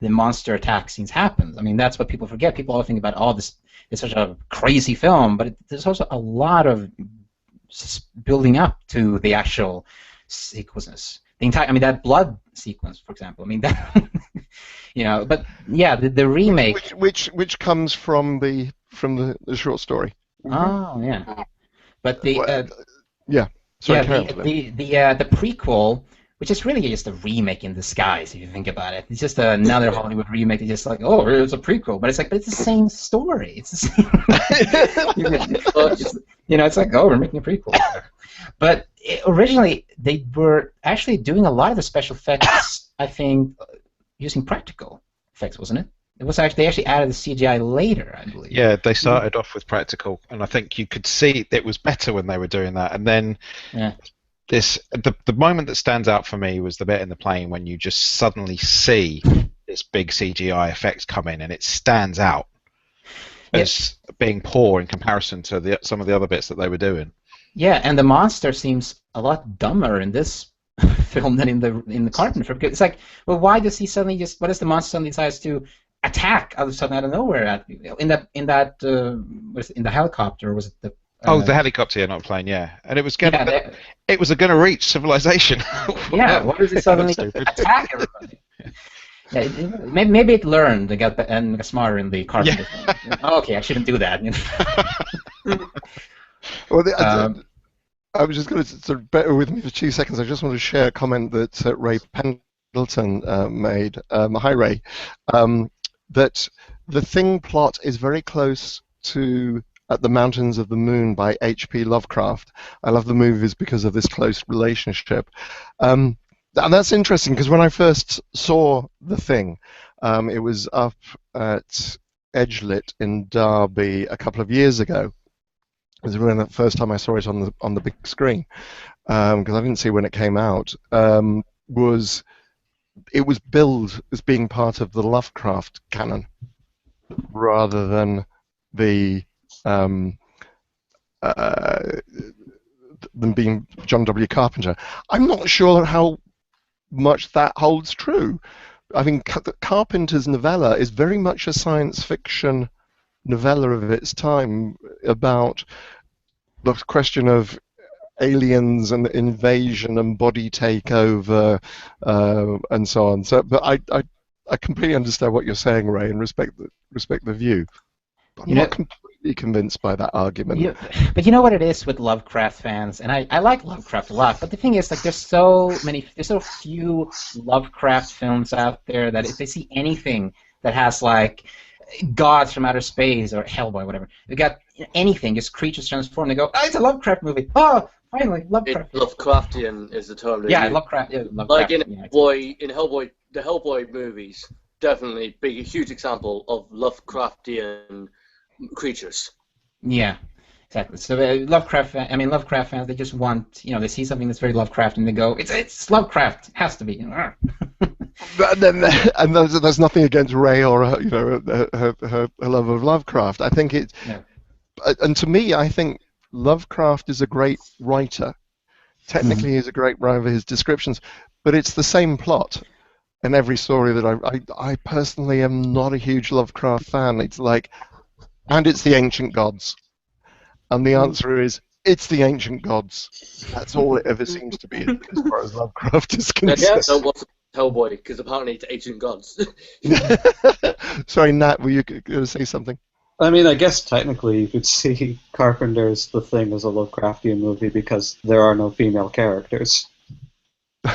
monster attack scenes happen. I mean, that's what people forget. People all think about, this is such a crazy film, but there's also a lot of building up to the actual sequences. That blood sequence, for example. I mean, that, but yeah, the remake, which comes from the short story. Oh yeah, but the prequel, which is really just a remake in disguise, if you think about it. It's just another Hollywood remake. It's just like, it's a prequel, but it's the same story. It's the same. It's like, we're making a prequel. But originally, they were actually doing a lot of the special effects, I think, using practical effects, wasn't it? They actually added the CGI later, I believe. Yeah, they started off with practical, and I think you could see it was better when they were doing that. And then the moment that stands out for me was the bit in the plane when you just suddenly see this big CGI effect come in, and it stands out as being poor in comparison to some of the other bits that they were doing. Yeah, and the monster seems a lot dumber in this film than in the Carpenter film. Because it's like, well, why does he suddenly just? What does the monster suddenly decides to attack out of nowhere at in the helicopter? Or was it the? Oh, the helicopter, yeah, not a plane, yeah. And it was going Yeah, to reach civilization. yeah. Why does it suddenly attack everybody? Yeah, maybe it learned and got smarter in the Carpenter film. Oh, okay, I shouldn't do that. Well, I was just going to sort of bear with me for 2 seconds. I just want to share a comment that Ray Pendleton made. Hi, Ray. That the Thing plot is very close to At the Mountains of the Moon by H.P. Lovecraft. I love the movies because of this close relationship. And that's interesting because when I first saw The Thing, it was up at Edgelit in Derby a couple of years ago. It was when the first time I saw it on the big screen, because I didn't see when it came out. It was billed as being part of the Lovecraft canon rather than the than being John W. Carpenter. I'm not sure how much that holds true. I mean, Carpenter's novella is very much a science fiction novella of its time about the question of aliens and invasion and body takeover and so on. So, but I completely understand what you're saying, Ray, and respect the view. But I'm not completely convinced by that argument. But you know what it is with Lovecraft fans, and I like Lovecraft a lot. But the thing is, like, there's so few Lovecraft films out there that if they see anything that has like gods from outer space or Hellboy, whatever, they got anything, just creatures transformed. They go, oh, it's a Lovecraft movie. Oh, finally, Lovecraft. Lovecraftian is the term. Yeah, Lovecraft. Yeah, Lovecraft. Like in Hellboy, the Hellboy movies, definitely a huge example of Lovecraftian creatures. Yeah, exactly. So Lovecraft fans, they just want, they see something that's very Lovecraft and they go, it's Lovecraft, it has to be. And there's nothing against Ray or her love of Lovecraft. I think it's, and to me, I think Lovecraft is a great writer. Technically, he's a great writer of his descriptions, but it's the same plot in every story that I personally am not a huge Lovecraft fan. It's like, and it's the ancient gods, and the answer is it's the ancient gods. That's all it ever seems to be as far as Lovecraft is concerned. Yeah, what's Hellboy? Because apparently it's ancient gods. Sorry, Nat, were you going to say something? I mean, I guess technically you could see Carpenter's The Thing as a Lovecraftian movie because there are no female characters. And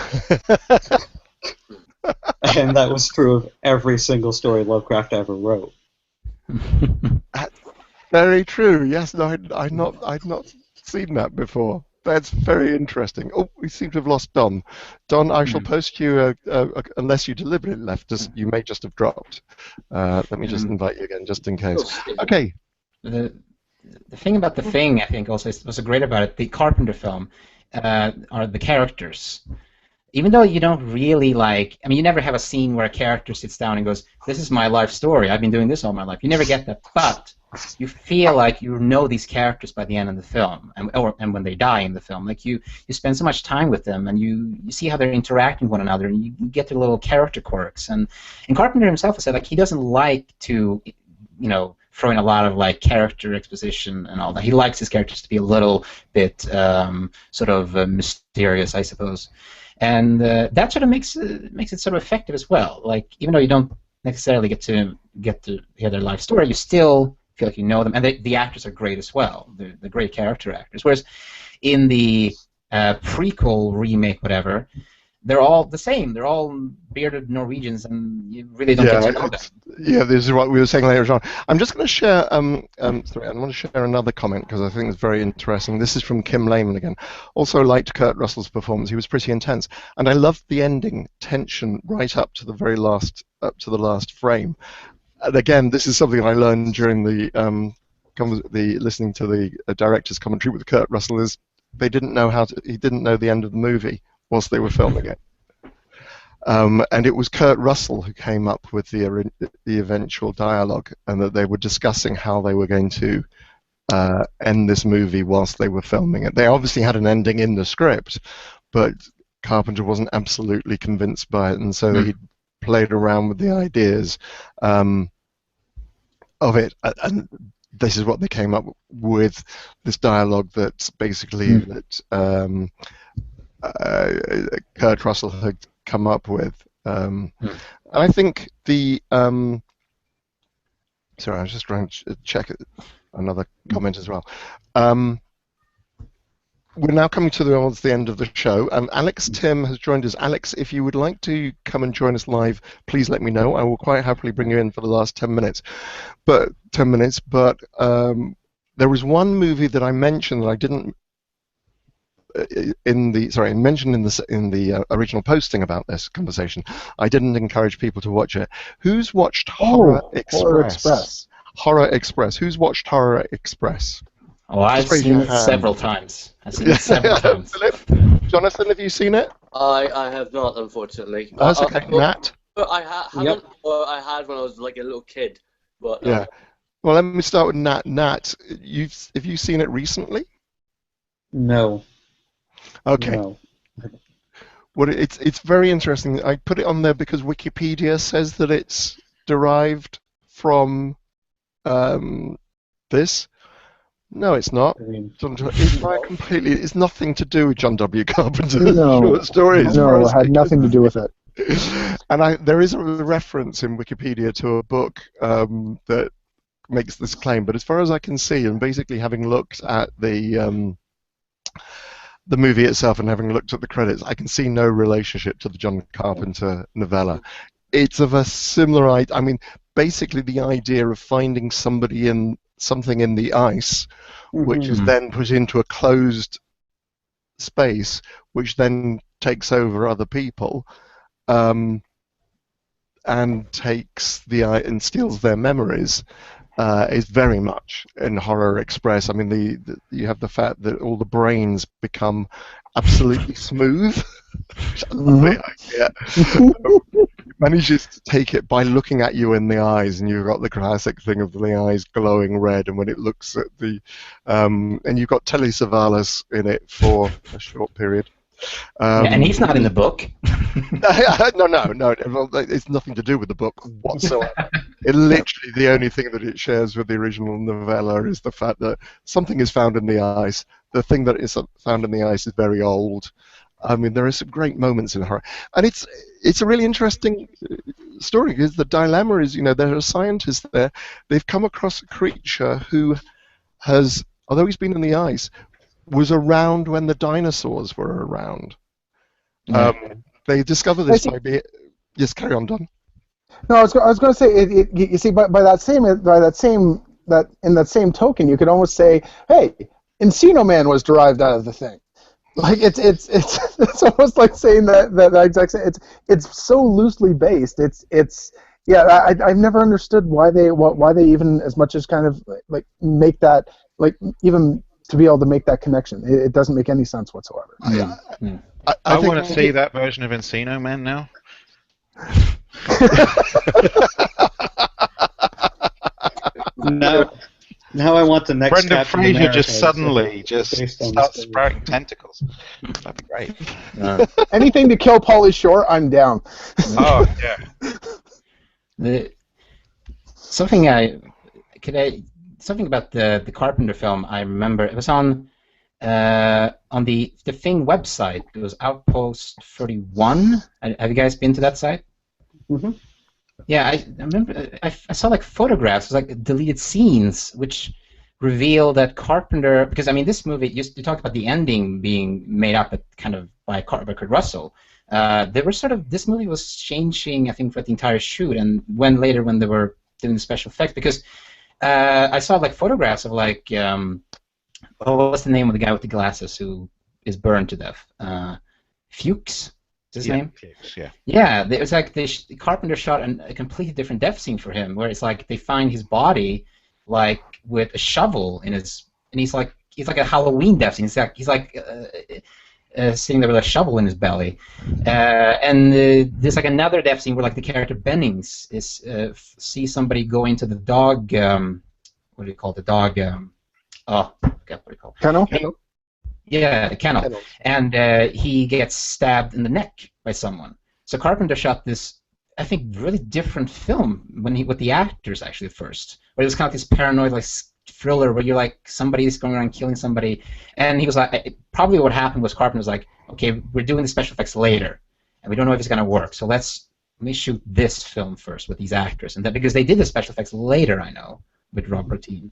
that was true of every single story Lovecraft ever wrote. Very true. Yes, no, I'd not seen that before. That's very interesting. Oh, we seem to have lost Don. Don, I shall post you, unless you deliberately left us, you may just have dropped. Let me just invite you again, just in case. Okay. The thing about The Thing, I think, also was so great about it, the Carpenter film, are the characters. Even though you don't really you never have a scene where a character sits down and goes, this is my life story, I've been doing this all my life. You never get that, but you feel like you know these characters by the end of the film, and when they die in the film. Like, you spend so much time with them, and you see how they're interacting with one another, and you get their little character quirks. And Carpenter himself said, like, he doesn't like to, throw in a lot of, character exposition and all that. He likes his characters to be a little bit mysterious, I suppose. And that sort of makes it sort of effective as well. Like, even though you don't necessarily get to hear their life story, you still feel like you know them, and the actors are great as well. They're great character actors. Whereas in the prequel, remake, whatever, they're all the same. They're all bearded Norwegians, and you really don't get to know them. Yeah, this is what we were saying later on. I'm just going to share. Sorry, I want to share another comment because I think it's very interesting. This is from Kim Lehman again. Also liked Kurt Russell's performance. He was pretty intense, and I loved the ending tension right up to the very last, frame. And again, this is something I learned during the listening to the director's commentary with Kurt Russell. Is he didn't know the end of the movie whilst they were filming it. And it was Kurt Russell who came up with the eventual dialogue, and that they were discussing how they were going to end this movie whilst they were filming it. They obviously had an ending in the script, but Carpenter wasn't absolutely convinced by it, and so he played around with the ideas of it, and this is what they came up with, this dialogue that's basically that Kurt Russell had come up with. And I think the sorry, I was just trying to check another comment as well. We're now coming towards the end of the show. Alex Tim has joined us. Alex, if you would like to come and join us live, please let me know. I will quite happily bring you in for the last 10 minutes. But there was one movie that I mentioned that I didn't mentioned in the original posting about this conversation. I didn't encourage people to watch it. Who's watched Horror Express? Horror Express. Who's watched Horror Express? Oh, I've seen it several times. Philip, Jonathan, have you seen it? I have not, unfortunately. That's okay. Nat? I haven't, or I had when I was like a little kid. But yeah. Well, let me start with Nat. Nat, have you seen it recently? No. Okay. No. Well, it's very interesting. I put it on there because Wikipedia says that it's derived from this. No, it's not. It's nothing to do with John W. Carpenter's short stories. No, it had nothing to do with it. And there is a reference in Wikipedia to a book that makes this claim, but as far as I can see, and basically having looked at the movie itself and having looked at the credits, I can see no relationship to the John Carpenter novella. It's of a similar idea. I mean, basically the idea of finding something in the ice, which is then put into a closed space, which then takes over other people, and steals their memories, is very much in Horror Express. I mean, you have the fact that all the brains become absolutely smooth. I love the idea. Manages to take it by looking at you in the eyes, and you've got the classic thing of the eyes glowing red, and when it looks at and you've got Telly Savalas in it for a short period. And he's not in the book. No, it's nothing to do with the book whatsoever. Literally, the only thing that it shares with the original novella is the fact that something is found in the ice. The thing that is found in the ice is very old. I mean, there are some great moments in horror, and it's a really interesting story because the dilemma is, there are scientists there. They've come across a creature who has, although he's been in the ice, was around when the dinosaurs were around. They discover this by being. Yes, carry on, Don. No, I was going to say, you see, in that same token, you could almost say, hey, Encino Man was derived out of the thing. Like it's almost like saying that exact same. It's so loosely based. I've never understood why they even as much as kind of like make that, like, even to be able to make that connection. It doesn't make any sense whatsoever. I want to see that version of Encino Man now. Now I want the next. Brendan Captain Fraser America just suddenly starts sprouting tentacles. That'd be great. Anything to kill Pauly Shore, I'm down. Oh yeah. Something about the Carpenter film. I remember it was on the Thing website. It was Outpost 31. Have you guys been to that site? Mm-hmm. Yeah, I remember. I saw like photographs, like deleted scenes, which reveal that Carpenter. Because I mean, this movie. You talked about the ending being made up by Kurt Russell. They were this movie was changing, I think, for the entire shoot, and when they were doing the special effects, because I saw like photographs of like what's the name of the guy with the glasses who is burned to death? Fuchs. His name? Yeah, it was like Carpenter shot a completely different death scene for him, where it's like they find his body like with a shovel in his, and he's like a Halloween death scene. He's like sitting there with a shovel in his belly, and there's like another death scene where like the character Bennings sees somebody go into the dog. What do you call the dog? Oh, God, what do you call it? Kennel? Yeah, Kennel. Kennel. And he gets stabbed in the neck by someone. So Carpenter shot this, I think, really different film with the actors actually at first. Where it was kind of this paranoid like thriller where you're like somebody's going around killing somebody, and he was like, probably what happened was Carpenter was like, okay, we're doing the special effects later, and we don't know if it's gonna work, so let me shoot this film first with these actors, and then because they did the special effects later, I know, with Rob Bottin.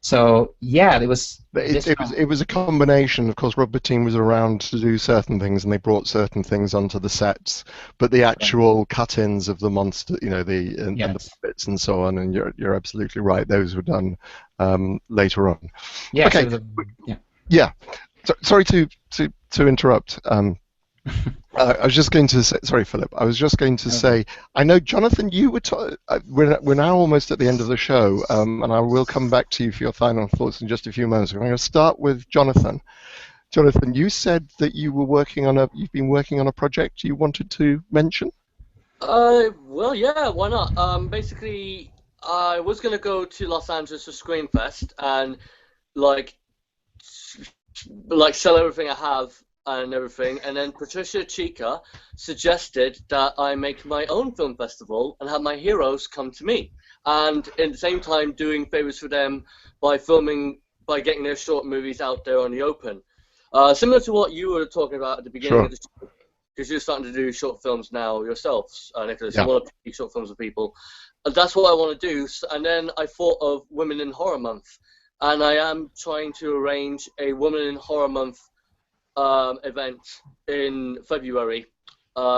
So yeah, it was a combination. Of course, Rob Bottin was around to do certain things, and they brought certain things onto the sets. But the actual cut-ins of the monster, and the bits and so on, and you're absolutely right. Those were done later on. Yeah. Okay. So yeah. Sorry to interrupt. I was just going to say, sorry, Philip. I was just going to say, I know, Jonathan, you were. We're now almost at the end of the show, and I will come back to you for your final thoughts in just a few moments. I'm going to start with Jonathan. Jonathan, you said that you've been working on a project you wanted to mention. Well, yeah, why not? Basically, I was gonna go to Los Angeles for Screenfest and like sell everything I have and everything, and then Patricia Chica suggested that I make my own film festival and have my heroes come to me, and at the same time doing favors for them by getting their short movies out there on the open. Similar to what you were talking about at the beginning of the show, because you're starting to do short films now yourselves, Nicholas. You want to do short films with people. And that's what I want to do. And then I thought of Women in Horror Month, and I am trying to arrange a Women in Horror Month event in February,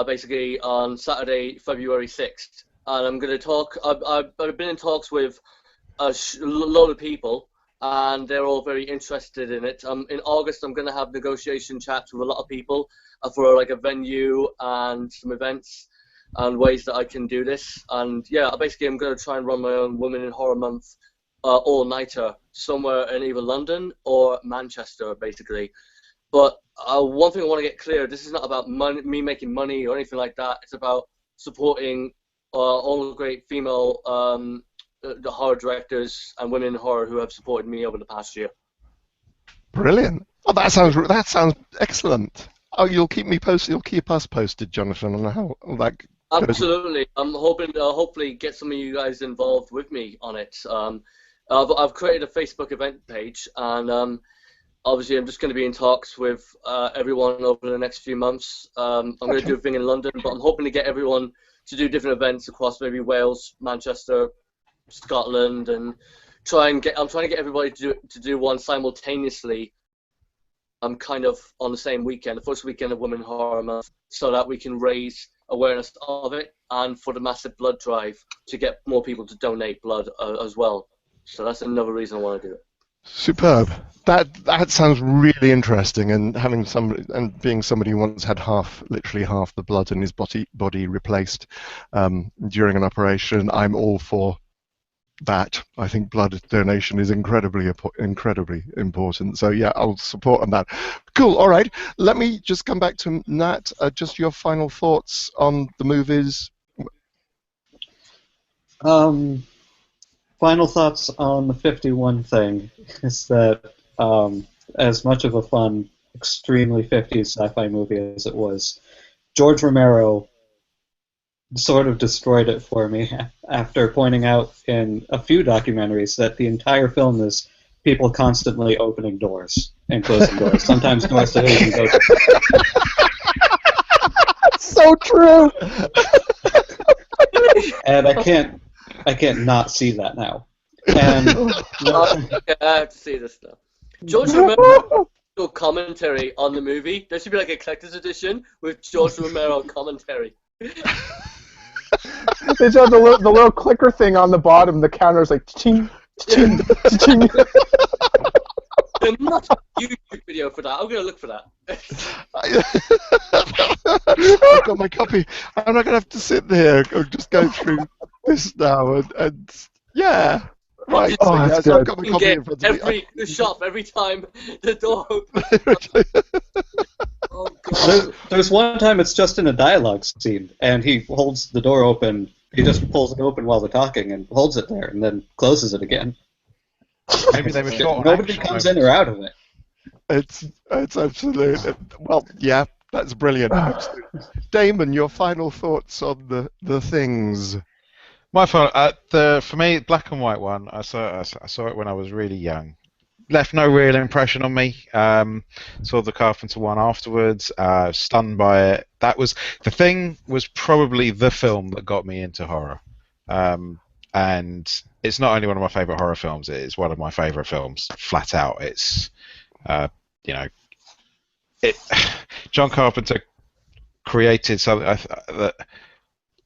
basically on Saturday, February 6th. And I'm going to talk, I've been in talks with a lot of people, and they're all very interested in it. In August, I'm going to have negotiation chats with a lot of people for like a venue and some events and ways that I can do this. And yeah, basically I'm going to try and run my own Women in Horror Month all-nighter somewhere in either London or Manchester, basically. But one thing I want to get clear, this is not about me making money or anything like that. It's about supporting all the great female the horror directors and women in horror who have supported me over the past year. Brilliant. Oh, that sounds excellent. Oh, you'll keep me posted. You'll keep us posted, Jonathan, on how that goes. Absolutely. I'm hoping to hopefully get some of you guys involved with me on it. I've created a Facebook event page, and obviously I'm just going to be in talks with everyone over the next few months. I'm going to do a thing in London, but I'm hoping to get everyone to do different events across maybe Wales, Manchester, Scotland, and I'm trying to get everybody to do one simultaneously. I'm kind of on the same weekend, the first weekend of Women Horror Month, so that we can raise awareness of it and for the massive blood drive to get more people to donate blood as well. So that's another reason I want to do it. Superb. That sounds really interesting, and being somebody who once had literally half the blood in his body replaced during an operation, I'm all for that. I think blood donation is incredibly important. So yeah, I'll support on that. Cool. All right. Let me just come back to Nat. Just your final thoughts on the movies. Final thoughts on the 51 thing is that as much of a fun, extremely 50s sci-fi movie as it was, George Romero sort of destroyed it for me after pointing out in a few documentaries that the entire film is people constantly opening doors and closing doors, sometimes doors that don't even go to. So true. And I can't not see that now. And I have to see this stuff. George Romero commentary on the movie. There should be like a collector's edition with George Romero commentary. They show the little clicker thing on the bottom. The counter's like ching, ching, ching. There must be a YouTube video for that. I'm gonna look for that. I've got my copy. I'm not gonna have to sit there and just go through this now and yeah. Right. Oh, that's yes, good. I've got my copy in front of me. The shop every time the door opens. Oh god. There's one time it's just in a dialogue scene, and he holds the door open. He just pulls it open while they're talking and holds it there, and then closes it again. Maybe they were short. Nobody comes in or out of it. It's absolute. Well, yeah, that's brilliant. Absolutely. Damon, your final thoughts on the things? My fault. For me, black and white one. I saw it when I was really young. Left no real impression on me. Saw the Carpenter one afterwards. Stunned by it. The Thing was probably the film that got me into horror. And it's not only one of my favorite horror films. It's one of my favorite films, flat out. It's you know, it. John Carpenter created something that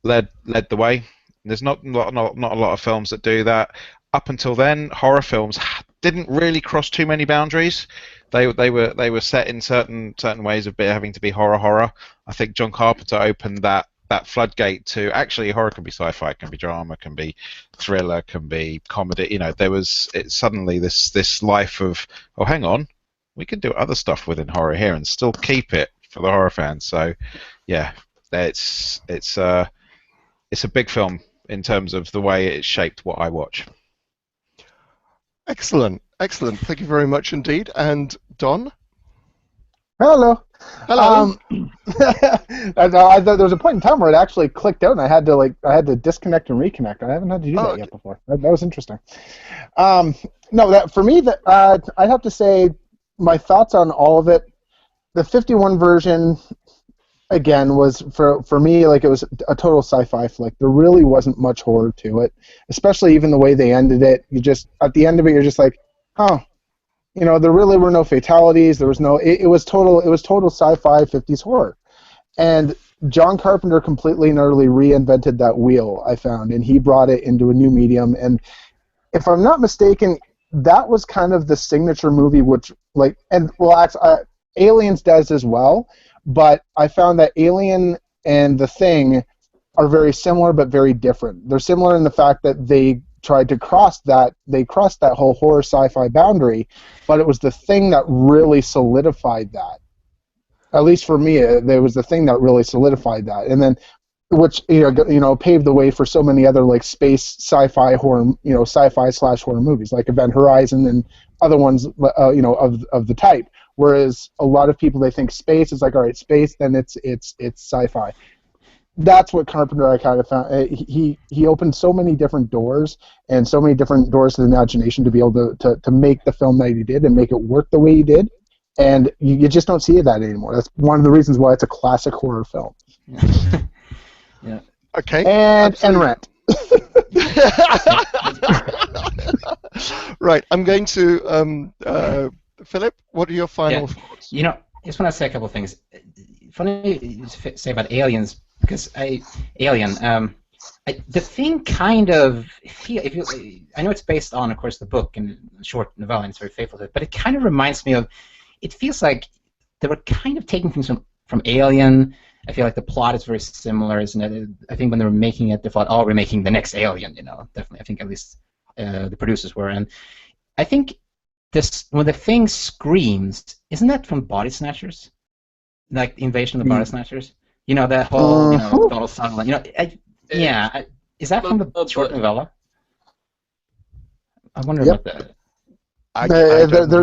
led the way. There's not a lot of films that do that. Up until then, horror films didn't really cross too many boundaries. They were set in certain ways of having to be horror. I think John Carpenter opened that floodgate to actually horror can be sci-fi, can be drama, can be thriller, can be comedy. You know, suddenly this life of, oh, hang on, we can do other stuff within horror here and still keep it for the horror fans. So yeah, it's a big film in terms of the way it shaped what I watch. Excellent. Thank you very much indeed. And Don? Hello. Hello. There was a point in time where it actually clicked out, and I had to disconnect and reconnect. I haven't had to do that yet before. That was interesting. No, that for me, I'd have to say my thoughts on all of it. The 51 version, again, was for me like it was a total sci-fi flick. There really wasn't much horror to it, especially even the way they ended it. You just at the end of it, you're just like, oh. You know, there really were no fatalities. There was no. It was total sci-fi 50s horror, and John Carpenter completely and utterly reinvented that wheel. I found, and he brought it into a new medium. And if I'm not mistaken, that was kind of the signature movie, Aliens does as well. But I found that Alien and The Thing are very similar but very different. They're similar in the fact that they tried to cross that whole horror sci-fi boundary, but it was The Thing that really solidified that. At least for me, there was The Thing that really solidified that, and then which paved the way for so many other like space sci-fi horror, sci-fi/horror movies like Event Horizon and other ones, of the type. Whereas a lot of people, they think space is like, all right, space, then it's sci-fi. That's what Carpenter, I kind of found. He opened so many different doors and so many different doors to the imagination to be able to make the film that he did and make it work the way he did. And you just don't see that anymore. That's one of the reasons why it's a classic horror film. Yeah. Okay. And Rent. Right. I'm going to Philip. What are your final thoughts? I just want to say a couple of things. Funny you say about Aliens. Because The Thing kind of I know it's based on, of course, the book and short novella, and it's very faithful to it, but it kind of reminds me of. It feels like they were kind of taking things from Alien. I feel like the plot is very similar, isn't it? I think when they were making it, they thought, "Oh, we're making the next Alien." Definitely. I think at least the producers were, and I think when The Thing screams, isn't that from Body Snatchers? Like Invasion of the Body Snatchers. That whole, Donald Sutherland. Is that from the short novella? I wonder about that.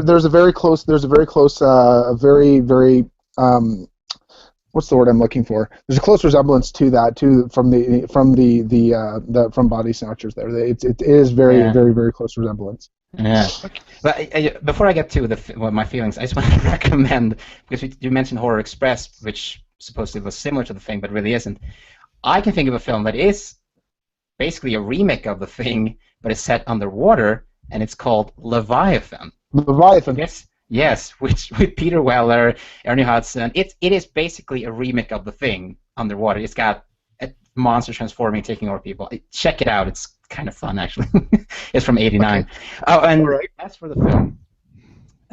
There's a very close, very, very, what's the word I'm looking for? There's a close resemblance to that from Body Snatchers. There, it is very, very, very close resemblance. Yeah, but before I get to my feelings, I just want to recommend, because you mentioned Horror Express, which supposedly was similar to The Thing, but really isn't. I can think of a film that is basically a remake of The Thing, but it's set underwater, and it's called Leviathan. Leviathan. Yes, with Peter Weller, Ernie Hudson. It is basically a remake of The Thing underwater. It's got a monster transforming, taking over people. Check it out. It's kind of fun, actually. It's from '89. Okay. Oh, and as for the film.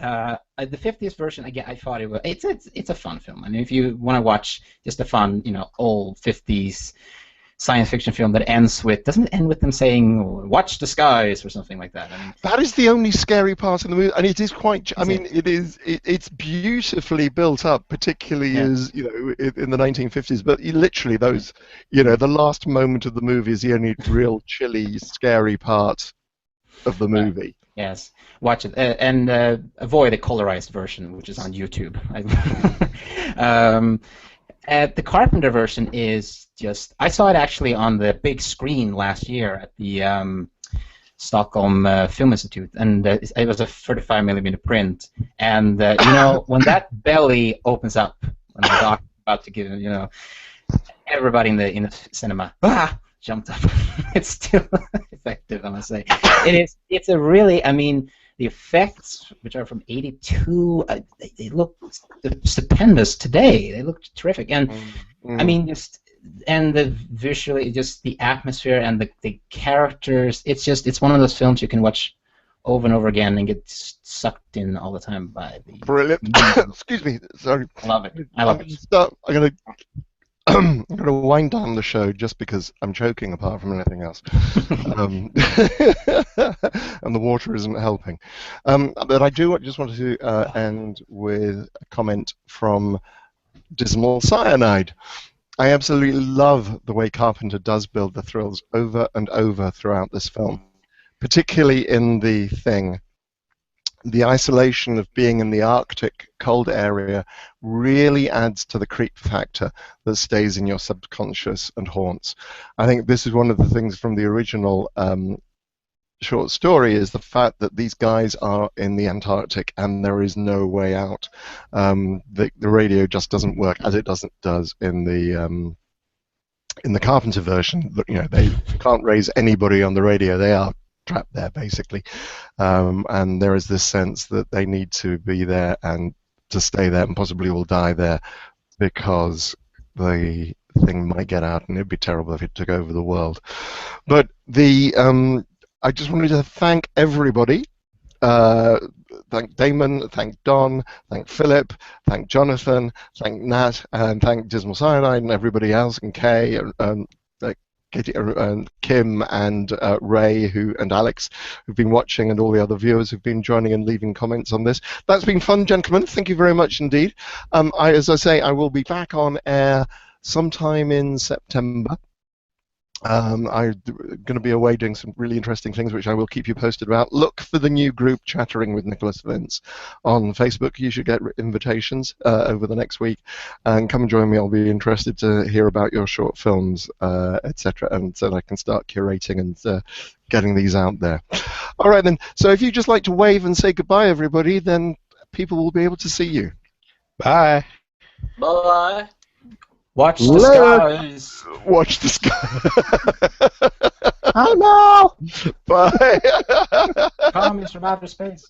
The 50th version, again, I thought it's a fun film. I mean, if you want to watch just a fun, old 50s science fiction film that doesn't it end with them saying, "Watch the skies" or something like that? I mean, that is the only scary part of the movie, and it is quite. It's beautifully built up, particularly as in the 1950s. But literally, those, the last moment of the movie is the only real chilly, scary part of the movie. Yes, watch it and avoid the colorized version, which is on YouTube. The Carpenter version is just. I saw it actually on the big screen last year at the Stockholm Film Institute, and it was a 35 millimeter print. And you know, when that belly opens up, when the doctor's about to give, you know, everybody in the cinema jumped up. It's still effective, I must say. It is. It's a really. I mean, the effects, which are from '82, they look stupendous today. They look terrific, and I mean, just and the visually, just the atmosphere and the characters. It's one of those films you can watch over and over again and get sucked in all the time by the. Brilliant. Excuse me. Sorry. I love it. I love it. I'm gonna. I'm going to wind down the show just because I'm choking apart from anything else. And the water isn't helping. But I just wanted to end with a comment from Dismal Cyanide. I absolutely love the way Carpenter does build the thrills over and over throughout this film, particularly in The Thing. The isolation of being in the Arctic cold area really adds to the creep factor that stays in your subconscious and haunts. I think this is one of the things from the original short story, is the fact that these guys are in the Antarctic and there is no way out. The radio just doesn't work as it does in the Carpenter version. You know, they can't raise anybody on the radio. They are trapped there basically, and there is this sense that they need to be there and to stay there and possibly will die there because the thing might get out and it'd be terrible if it took over the world. But I just wanted to thank everybody. Thank Damon, thank Don, thank Philip, thank Jonathan, thank Nat, and thank Dismal Cyanide and everybody else, and Kay and Kim and Ray and Alex who've been watching, and all the other viewers who've been joining and leaving comments on this. That's been fun, gentlemen. Thank you very much indeed. As I say, I will be back on air sometime in September. I'm going to be away doing some really interesting things, which I will keep you posted about. Look for the new group Chattering with Nicholas Vince on Facebook. You should get invitations over the next week, and come and join me. I'll be interested to hear about your short films, etc., and so I can start curating and getting these out there. All right then. So if you just like to wave and say goodbye, everybody, then people will be able to see you. Bye. Bye. Watch the skies. Watch the sky. Oh no! Bye. Commies from outer space.